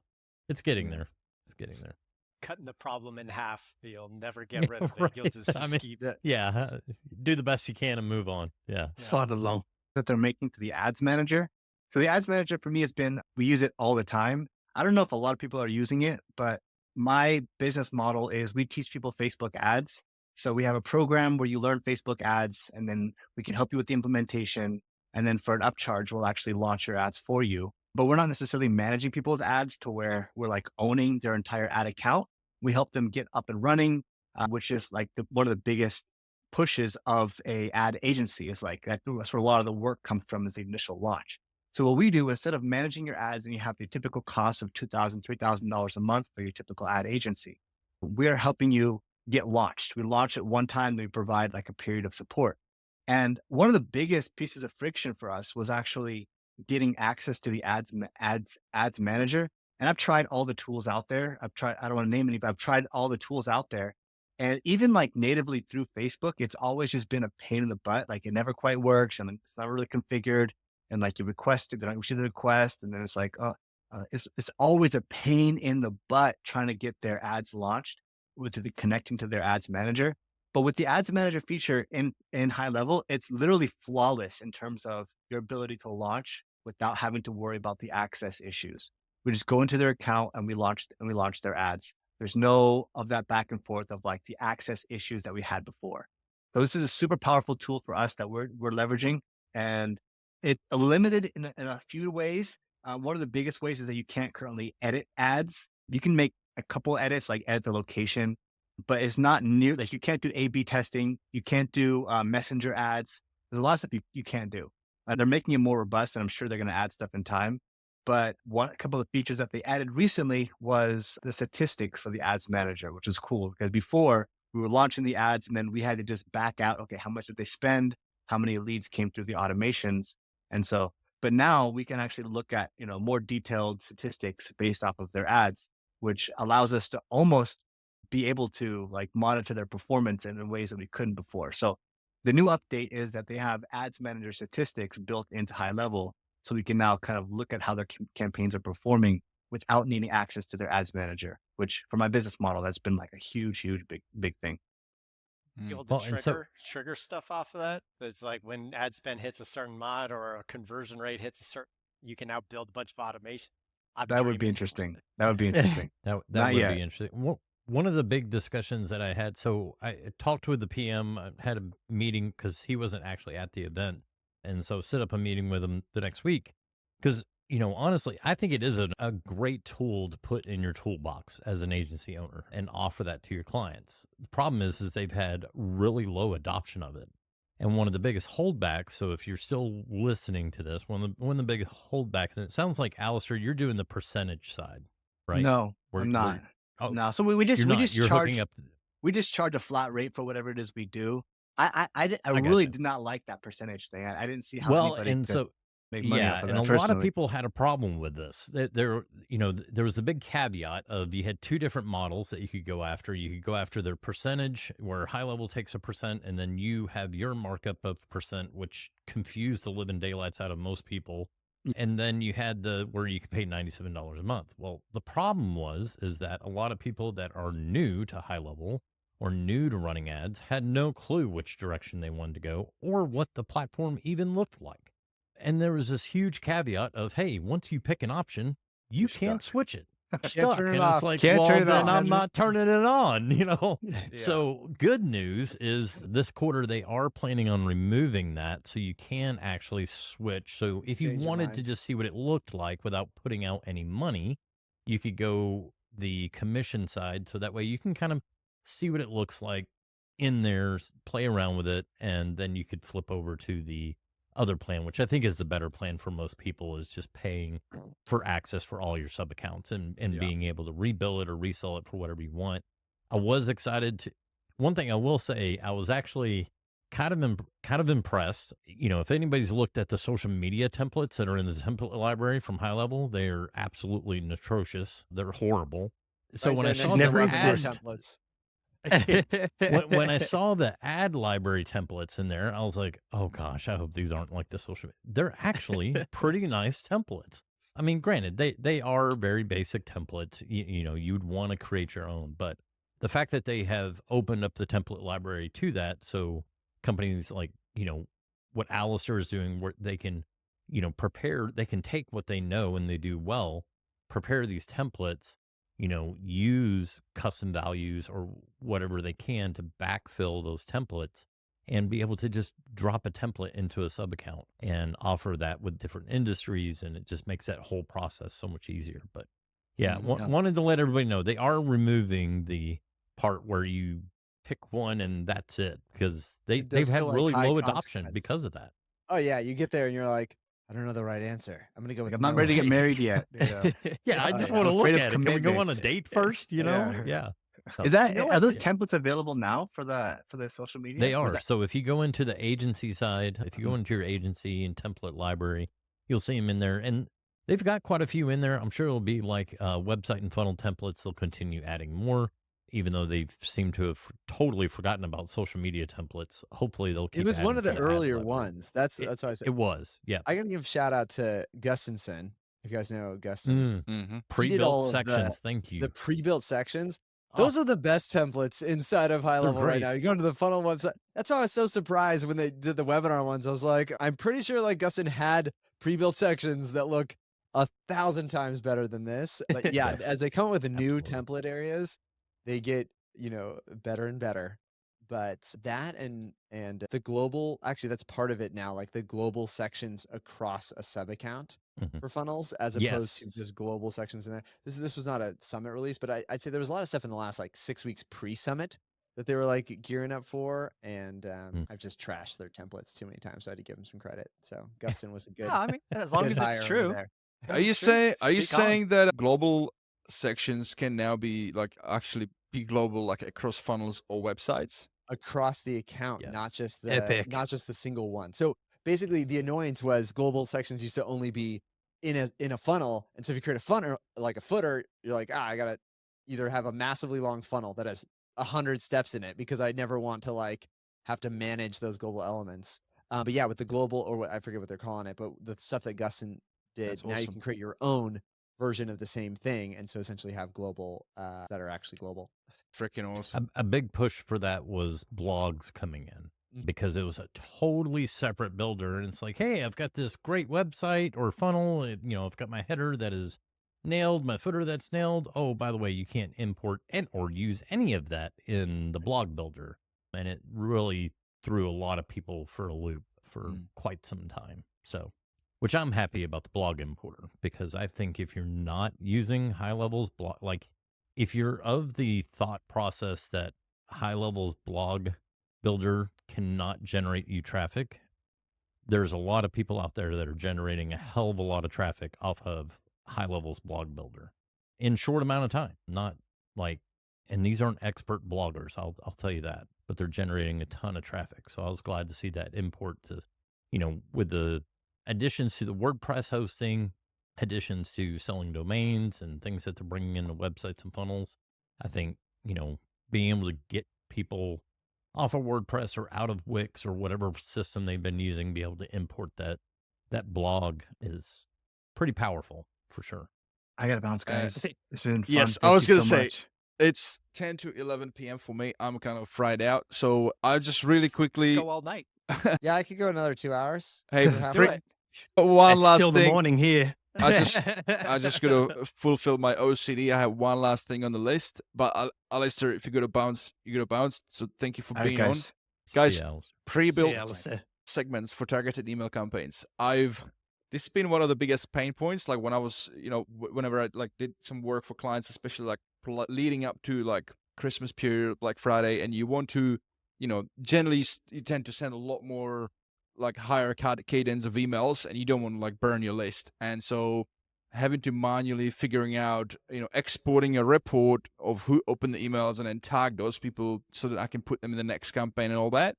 it's getting there. It's getting there. Cutting the problem in half. You'll never get rid of it. You'll Right. just I mean, keep Yeah, do the best you can and move on. Yeah. Slide along. That they're making to the ads manager. So the ads manager for me has been, we use it all the time. I don't know if a lot of people are using it, but my business model is we teach people Facebook ads. So we have a program where you learn Facebook ads, and then we can help you with the implementation. And then for an upcharge, we'll actually launch your ads for you. But we're not necessarily managing people's ads to where we're like owning their entire ad account. We help them get up and running, which is like one of the biggest pushes of a ad agency is like that's where a lot of the work comes from, is the initial launch. So what we do, instead of managing your ads and you have the typical cost of $2,000, $3,000 a month for your typical ad agency, we're helping you get launched. We launch at one time, then we provide like a period of support. And one of the biggest pieces of friction for us was actually getting access to the ads manager. And I've tried all the tools out there. I don't want to name any, but I've tried all the tools out there. And even like natively through Facebook, it's always just been a pain in the butt. Like it never quite works and it's not really configured. And like you requested, then I receive the request. And then it's like, it's always a pain in the butt trying to get their ads launched with connecting to their ads manager. But with the ads manager feature in High Level, it's literally flawless in terms of your ability to launch without having to worry about the access issues. We just go into their account and we launch their ads. There's no of that back and forth of like the access issues that we had before. So this is a super powerful tool for us that we're leveraging, and it's limited in a few ways. One of the biggest ways is that you can't currently edit ads. You can make a couple edits, like edit the location, but it's not near, like you can't do A/B testing. You can't do messenger ads. There's a lot of stuff you can't do. They're making it more robust, and I'm sure they're going to add stuff in time. But a couple of features that they added recently was the statistics for the ads manager, which is cool because before we were launching the ads and then we had to just back out, okay, how much did they spend? How many leads came through the automations? And so, but now we can actually look at, more detailed statistics based off of their ads, which allows us to almost be able to like monitor their performance in ways that we couldn't before. So the new update is that they have ads manager statistics built into high level. So we can now kind of look at how their campaigns are performing without needing access to their ads manager, which for my business model, that's been like a huge, big thing. Be able to Well, and so- trigger stuff off of that. It's like when ad spend hits a certain mod or a conversion rate hits a certain, you can now build a bunch of automation. I'm That would be dreaming. interesting. That would be interesting. That Not would yet. be interesting. One of the big discussions that I had, so I talked with the PM, I had a meeting because he wasn't actually at the event. And so set up a meeting with him the next week. Because, honestly, I think it is a great tool to put in your toolbox as an agency owner and offer that to your clients. The problem is they've had really low adoption of it. And one of the biggest holdbacks, so if you're still listening to this, one of the biggest holdbacks, and it sounds like, Alistair, you're doing the percentage side, right? No, Where- I'm not. Oh, No. So we just you're we not. just You're charge hooking up. we just charge a flat rate for whatever it is we do. I gotcha. really did not like that percentage thing. I didn't see how Well, anybody and could so make money yeah, off of and that a lot personally. of people had a problem with this. There was the big caveat of you had two different models that you could go after. You could go after their percentage, where high level takes a percent, and then you have your markup of percent, which confused the living daylights out of most people. And then you had the where you could pay $97 a month. Well, the problem is that a lot of people that are new to high level or new to running ads had no clue which direction they wanted to go or what the platform even looked like. And there was this huge caveat of, hey, once you pick an option, you You're can't stuck. switch it. Can't Stuck. turn it And off. it's like, Can't well, turn it then off. I'm not turning it on, Yeah. So good news is this quarter they are planning on removing that, so you can actually switch. So if you Change your wanted to mind. just see what it looked like without putting out any money, you could go the commission side, so that way you can kind of see what it looks like in there, play around with it, and then you could flip over to the other plan, which I think is the better plan for most people, is just paying for access for all your sub accounts and Yeah. being able to rebill it or resell it for whatever you want. I was excited to. One thing I will say, I was actually kind of impressed. If anybody's looked at the social media templates that are in the template library from High Level, they're absolutely atrocious. They're horrible. So Right when I there saw next to the Never webinar exist. templates. when I saw the ad library templates in there, I was like, oh gosh, I hope these aren't like the social. They're actually pretty nice templates. I mean, granted, they are very basic templates. You'd want to create your own, but the fact that they have opened up the template library to that, so companies like what Alistair is doing, where they can prepare, they can take what they know and they do well, prepare these templates, use custom values or whatever they can to backfill those templates and be able to just drop a template into a sub account and offer that with different industries. And it just makes that whole process so much easier. But yeah, Yeah. wanted to let everybody know they are removing the part where you pick one and that's it, because It they've does had feel like really high low adoption consequence. because of that. Oh yeah, you get there and you're like, I don't know the right answer. I'm gonna go with. Like, I'm not no. ready to get married yet. Yeah, I Oh, just yeah. want to I'm look afraid of at it. Can we go on a commitment. date first? Yeah. Yeah. Is that You know are what? those templates available now for the social media? They Or is are. that- So if you go into the agency side, if you go into your agency and template library, you'll see them in there. And they've got quite a few in there. I'm sure it'll be like website and funnel templates. They'll continue adding more, even though they've seemed to have totally forgotten about social media templates. Hopefully they'll keep It was one adding of the to ad earlier library. ones. That's why I said. It was. Yeah. I gotta give a shout out to Gustinson. If you guys know Gustin, Mm-hmm. Pre-built all of the- sections. Thank you. the pre-built sections. Oh, Those are the best templates inside of High They're Level right great. now. You go to the funnel website. That's why I was so surprised when they did the webinar ones. I was like, I'm pretty sure like Gustin had pre-built sections that look 1,000 times better than this. But yeah, as they come up with the new Absolutely. template areas, they get better and better. But that and the global, actually that's part of it now, like the global sections across a sub account Mhm. for funnels as opposed to Yes. just global sections in there. This was not a summit release, but I'd say there was a lot of stuff in the last like 6 weeks pre-summit that they were like gearing up for, and I've just trashed their templates too many times, so I had to give them some credit. So Gustin was a good. Yeah, I mean, as long good as hire it's over true. there. Are you It's true. Speak on. saying that global sections can now be like actually be global, like across funnels or websites? Across the account, not Yes. just the Epic. not just the single one. So basically, the annoyance was global sections used to only be in a funnel, and so if you create a funnel like a footer, you're like, I gotta either have a massively long funnel that has 100 steps in it because I never want to like have to manage those global elements. But yeah, with the global, or I forget what they're calling it, but the stuff that Gustin did, That's now you awesome. can create your own version of the same thing, and so essentially have global that are actually global. Freaking awesome. A big push for that was blogs coming in because it was a totally separate builder. And it's like, hey, I've got this great website or funnel. I've got my header that is nailed, my footer that's nailed. Oh, by the way, you can't import or use any of that in the blog builder. And it really threw a lot of people for a loop for quite some time. So, which I'm happy about the blog importer, because I think if you're not using High Levels blog, like if you're of the thought process that High Levels blog builder cannot generate you traffic, there's a lot of people out there that are generating a hell of a lot of traffic off of High Levels blog builder in short amount of time. Not like, and these aren't expert bloggers, I'll tell you that, but they're generating a ton of traffic. So I was glad to see that import to, with the additions to the WordPress hosting, additions to selling domains and things that they're bringing into websites and funnels. I think, being able to get people off of WordPress or out of Wix or whatever system they've been using, be able to import that blog is pretty powerful for sure. I gotta bounce, guys. It's been fun. Yes, Thank I was you gonna so say, much. it's 10 to 11 p.m. for me. I'm kind of fried out. So I just really Let's quickly, go all night. Yeah, I could go another 2 hours. hey, We're Do halfway. it. one It's last still the thing. morning here. I just gotta fulfill my OCD. I have one last thing on the list, but Alistair, if you gotta bounce, you gotta bounce. So thank you for All right, being on. guys. Guys, See ya. Pre-built See ya, Alistair. segments for targeted email campaigns. This has been one of the biggest pain points. Like when I was, whenever I like did some work for clients, especially like leading up to like Christmas period, Black Friday, and you want to, generally you tend to send a lot more like higher cadence of emails, and you don't want to like burn your list. And so having to manually figuring out, exporting a report of who opened the emails and then tag those people so that I can put them in the next campaign and all that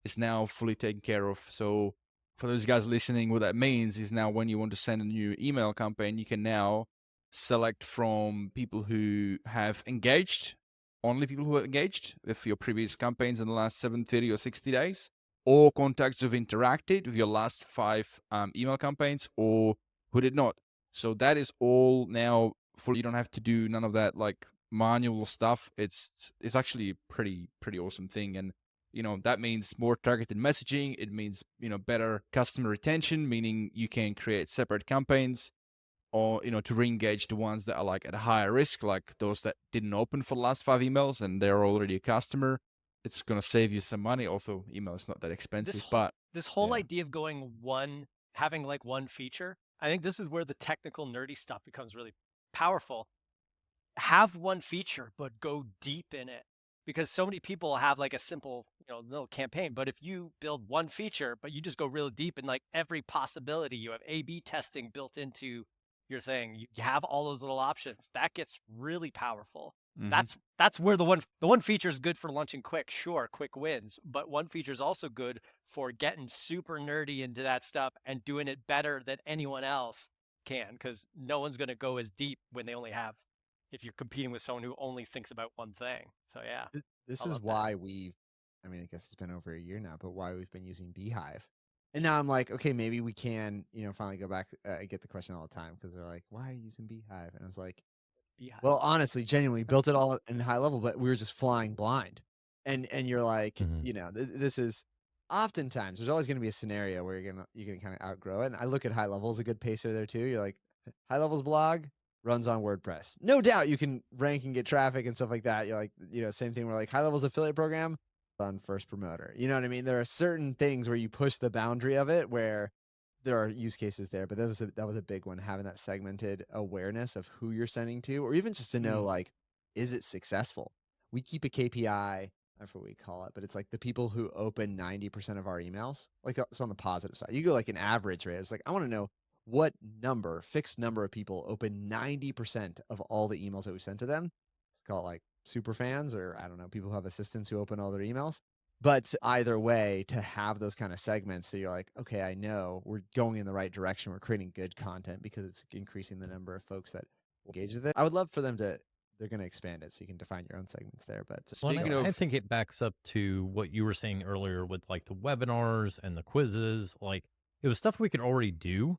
is now fully taken care of. So for those guys listening, what that means is now when you want to send a new email campaign, you can now select from people who have engaged, only people who are engaged with your previous campaigns in the last 7, 30 or 60 days, or contacts who've interacted with your last 5 email campaigns, or who did not. So that is all now full. You don't have to do none of that like manual stuff. It's actually a pretty awesome thing. And that means more targeted messaging. It means, better customer retention, meaning you can create separate campaigns or, to re-engage the ones that are like at a higher risk, like those that didn't open for the last 5 emails and they're already a customer. It's going to save you some money. Although email is not that expensive, but This whole yeah. idea of having like one feature, I think this is where the technical nerdy stuff becomes really powerful. Have one feature, but go deep in it, because so many people have like a simple, little campaign. But if you build one feature, but you just go really deep in like every possibility, you have A/B testing built into your thing. You have all those little options. That gets really powerful. That's where the one feature is good for launching quick. Sure, quick wins, but one feature is also good for getting super nerdy into that stuff and doing it better than anyone else can, because no one's going to go as deep when they only have, if you're competing with someone who only thinks about one thing. So yeah, This I is love that. why I guess it's been over a year now, but why we've been using Beehive. And now I'm like, okay, maybe we can, finally go back. I get the question all the time because they're like, why are you using Beehive? And I was like, Beehive. well, honestly, genuinely built it all in high level, but we were just flying blind. And you're like, this is oftentimes there's always going to be a scenario where you're gonna kind of outgrow it. And I look at High Level as a good pacer there too. You're like, High Level's blog runs on WordPress. No doubt you can rank and get traffic and stuff like that. You're like, same thing where like High Level's affiliate program on First Promoter. You know what I mean? There are certain things where you push the boundary of it where there are use cases there, but that was a big one, having that segmented awareness of who you're sending to, or even just to know, like, is it successful? We keep a KPI, I forget what we call it, but it's like the people who open 90% of our emails, like it's on the positive side. You go like an average rate. It's like, I want to know what fixed number of people open 90% of all the emails that we sent to them. Let's call it like super fans, or I don't know, people who have assistants who open all their emails. But either way, to have those kind of segments, so you're like, okay, I know we're going in the right direction. We're creating good content because it's increasing the number of folks that engage with it. I would love for them to they're going to expand it so you can define your own segments there. But Well, and Speaking I of, think it backs up to what you were saying earlier with like the webinars and the quizzes. Like it was stuff we could already do,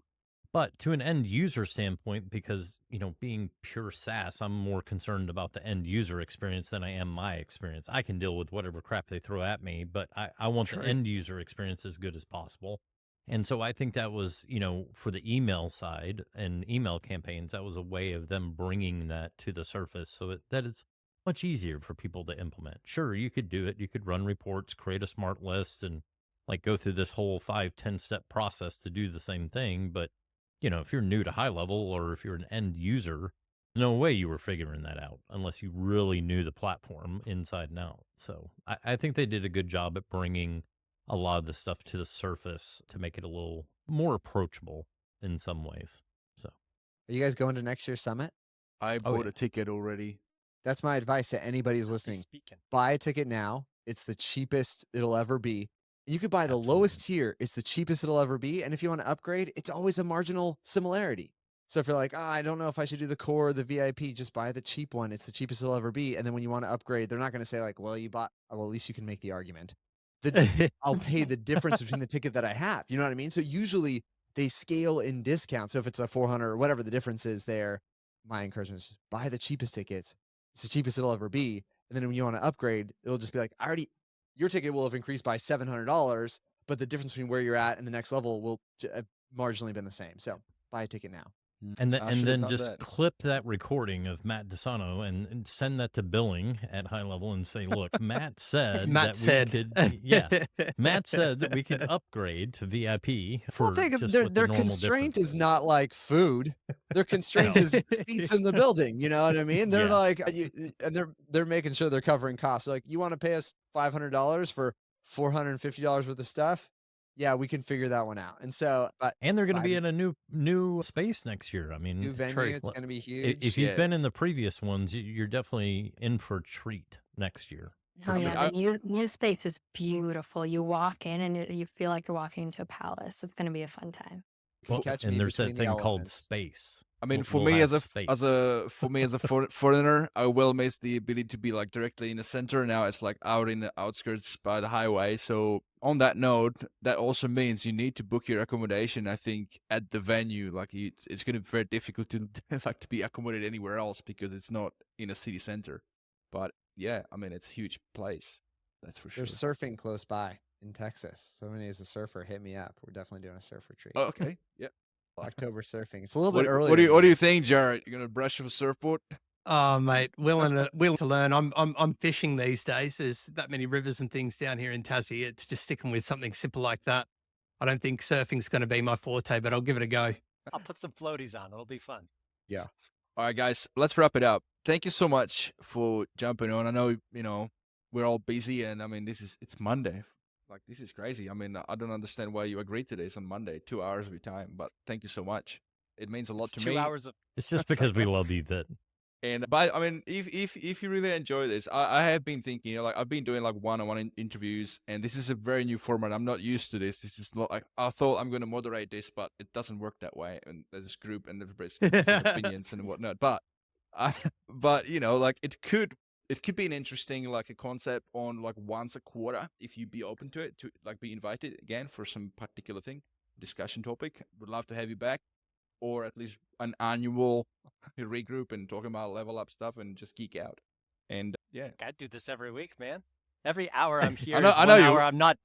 but to an end user standpoint, because, being pure SaaS, I'm more concerned about the end user experience than I am my experience. I can deal with whatever crap they throw at me, but I want the end user experience as good as possible. And so I think that was, for the email side and email campaigns, that was a way of them bringing that to the surface so that it's much easier for people to implement. Sure, you could do it. You could run reports, create a smart list, and like go through this whole 5-10 step process to do the same thing. But, if you're new to high level or if you're an end user, no way you were figuring that out unless you really knew the platform inside and out. So I think they did a good job at bringing a lot of the stuff to the surface to make it a little more approachable in some ways. So, are you guys going to next year's summit? I bought yeah. a ticket already. That's my advice to anybody who's listening. Speaking. Buy a ticket now. It's the cheapest it'll ever be. You could buy the lowest tier. It's the cheapest it'll ever be. And if you want to upgrade, it's always a marginal similarity. So if you're like, I don't know if I should do the core or the VIP, just buy the cheap one. It's the cheapest it'll ever be. And then when you want to upgrade, they're not going to say like, well, you bought, well, at least you can make the argument. I'll pay the difference between the ticket that I have. You know what I mean? So usually they scale in discount. So if it's a 400 or whatever the difference is there, my encouragement is buy the cheapest tickets. It's the cheapest it'll ever be. And then when you want to upgrade, it'll just be like, your ticket will have increased by $700, but the difference between where you're at and the next level will have marginally been the same. So buy a ticket now. And I then, should've done just that. clip that recording of Matt DeSano and send that to billing at high level and say, look, Matt said Matt said. we could, Matt said that we could upgrade to VIP for Well, think of just their what the normal constraint is difference not like food. Their constraint is seats in the building. You know what I mean? They're Yeah. like, and they're making sure they're covering costs. Like, you want to pay us $500 for $450 worth of stuff? Yeah, we can figure that one out. And so, but And they're going to be buy in a new space next year. I mean, new venue, true. it's going to be i- huge. if Yeah. you've been in the previous ones, you're definitely in for a treat next year. Oh sure. yeah, the new space is beautiful. You walk in and you feel like you're walking into a palace. It's going to be a fun time. Well, Catch me and there's that between the thing called elephants. space. I mean, We'll- for we'll me have as space. a foreigner, I will miss the ability to be like directly in the center. Now it's like out in the outskirts by the highway. So on that note, that also means you need to book your accommodation. I think at the venue, like it's going to be very difficult to like to be accommodated anywhere else because it's not in a city center. But yeah, I mean, it's a huge place. That's for sure. There's surfing close by in Texas. So when he's a surfer, hit me up. We're definitely doing a surf retreat. Oh, okay. Yeah. October surfing. It's a little What, bit earlier. what do you than What do that. you think, Jared? You're gonna brush up a surfboard? Oh, mate, willing to learn. I'm fishing these days. There's that many rivers and things down here in Tassie. It's just sticking with something simple like that. I don't think surfing's going to be my forte, but I'll give it a go. I'll put some floaties on. It'll be fun. All right, guys, let's wrap it up. Thank you so much for jumping on. I know, we're all busy, and I mean, it's Monday. Like, this is crazy. I mean, I don't understand why you agreed to this on Monday, 2 hours of your time, but thank you so much. It means a lot It's to 2 me. hours of It's just because we love you that And but I mean, if you really enjoy this, I have been thinking, like I've been doing like one-on-one interviews, and this is a very new format. I'm not used to this. This is not like I thought I'm going to moderate this, but it doesn't work that way. And there's this group, and everybody's got different opinions and whatnot. But but like it could be an interesting like a concept on like once a quarter if you'd be open to it, to like be invited again for some particular thing, discussion topic. Would love to have you back. Or at least an annual regroup and talking about level up stuff and just geek out. And yeah, I do this every week, man. Every hour I'm here, know- is I one know you- hour I'm not.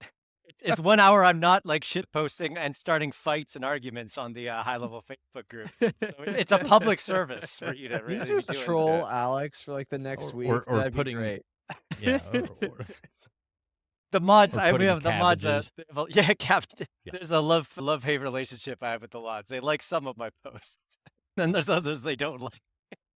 It's 1 hour I'm not like shit posting and starting fights and arguments on the high level Facebook group. So it's a public service for you to You really just be doing troll that. Alex for like the next Or- week. or That'd putting- be great. yeah, The mods, Or we putting have the mods. cabbages. Yeah, Captain. Yeah. There's a love hate relationship I have with the mods. They like some of my posts, then there's others they don't like.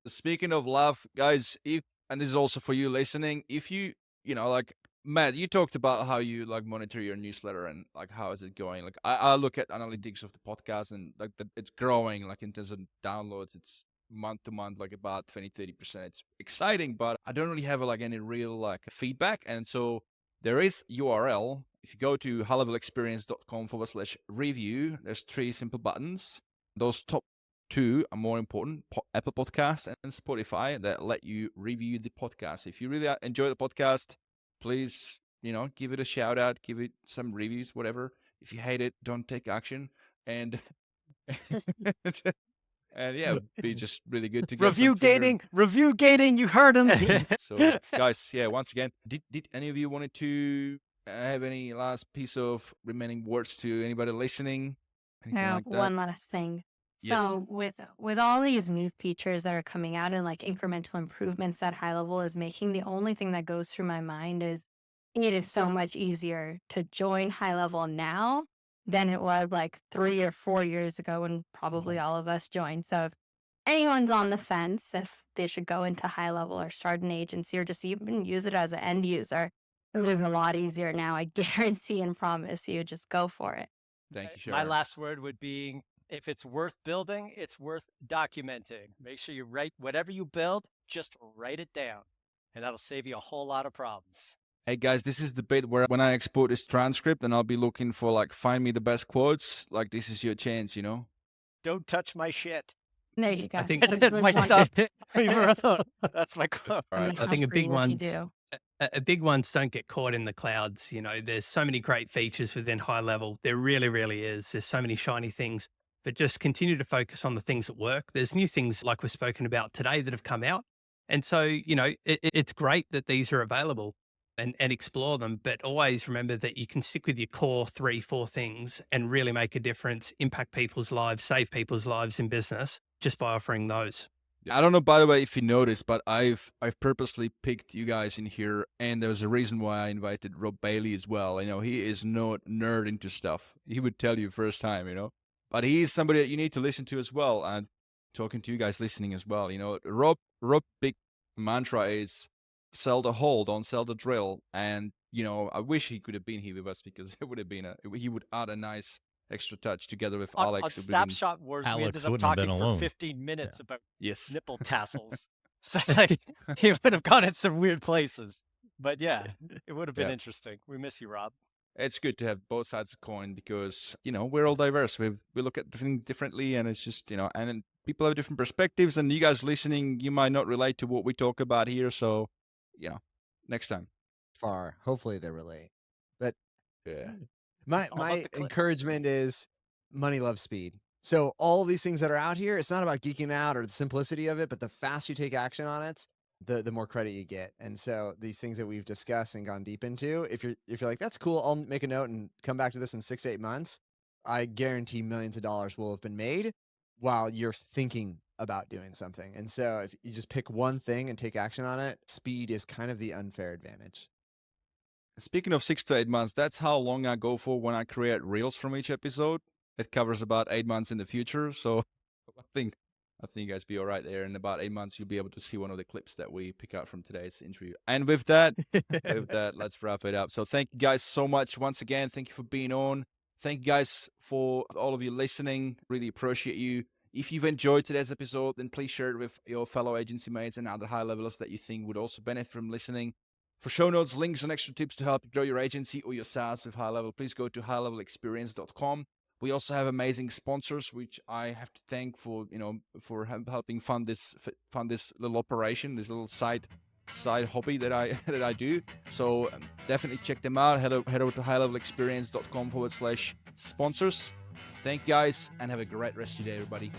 speaking of love, guys, and this is also for you listening, if you like Matt, you talked about how you like monitor your newsletter and like how is it going. Like I look at analytics of the podcast and like it's growing like in terms of downloads. It's month to month like about 20-30%. It's exciting, but I don't really have like any real like feedback. And so there is URL. If you go to highlevelexperience.com/review, there's 3 simple buttons. Those top two are more important: Apple Podcasts and Spotify, that let you review the podcast. If you really enjoy the podcast, please, give it a shout out, give it some reviews, whatever. If you hate it, don't take action. And and yeah, it would be just really good to get Review gating, you heard him. So guys, yeah, once again, did any of you wanted to have any last piece of remaining words to anybody listening? Anything Now, like that? one last thing. Yes. So with all these new features that are coming out and like incremental improvements that High Level is making, the only thing that goes through my mind is it is so much easier to join High Level now than it was like 3 or 4 years ago when probably all of us joined. So if anyone's on the fence if they should go into High Level or start an agency or just even use it as an end user, it is a lot easier now. I guarantee and promise you, just go for it. Thank you, My Sharon. last word would be, if it's worth building, it's worth documenting. Make sure you write whatever you build, just write it down. And that'll save you a whole lot of problems. Hey guys, this is the bit where when I export this transcript and I'll be looking for like, find me the best quotes. Like, this is your chance, Don't touch my shit. There you go. I think- That's a That's good my point. stuff. Leave her alone. That's my quote. All right. I think a big What you one's do. a big ones don't get caught in the clouds. There's so many great features within High Level. There really, really is. There's so many shiny things, but just continue to focus on the things that work. There's new things like we've spoken about today that have come out. And so, it's great that these are available and explore them, but always remember that you can stick with your core 3-4 things and really make a difference, impact people's lives, save people's lives in business just by offering those. I don't know, by the way, if you noticed, but I've purposely picked you guys in here, and there's a reason why I invited Rob Bailey as well. He is no nerd into stuff. He would tell you first time, but he is somebody that you need to listen to as well. And talking to you guys listening as well, Rob big mantra is sell the whole, don't sell the drill. And I wish he could have been here with us, because it would have been he would add a nice extra touch together with On Alex. who Snapshot Wars, we Alex ended up wouldn't have been talking for alone. 15 minutes about Yes. nipple tassels. So he would have gone in some weird places. But yeah, it would have been Yeah. interesting. We miss you, Rob. It's good to have both sides of the coin, because we're all diverse. We look at things differently, and it's just and then people have different perspectives. And you guys listening, you might not relate to what we talk about here. So next time. Far. Hopefully they relate. But Yeah. my all about my the clicks. encouragement is money loves speed. So all these things that are out here, it's not about geeking out or the simplicity of it, but the faster you take action on it, the more credit you get. And so these things that we've discussed and gone deep into, if you're like, that's cool, I'll make a note and come back to this in 6 to 8 months, I guarantee millions of dollars will have been made while you're thinking about doing something. And so if you just pick one thing and take action on it, speed is kind of the unfair advantage. Speaking of 6 to 8 months, that's how long I go for when I create reels from each episode. It covers about 8 months in the future. So I think you guys be all right there. In about 8 months, you'll be able to see one of the clips that we pick out from today's interview. And with that, let's wrap it up. So thank you guys so much once again. Thank you for being on. Thank you guys for all of you listening. Really appreciate you. If you've enjoyed today's episode, then please share it with your fellow agency mates and other high levelers that you think would also benefit from listening. For show notes, links, and extra tips to help you grow your agency or your SaaS with High Level, please go to highlevelexperience.com. We also have amazing sponsors, which I have to thank for helping fund this little operation, this little side hobby that I do. So definitely check them out. Head over to highlevelexperience.com/sponsors. Thank you guys, and have a great rest of your day, everybody.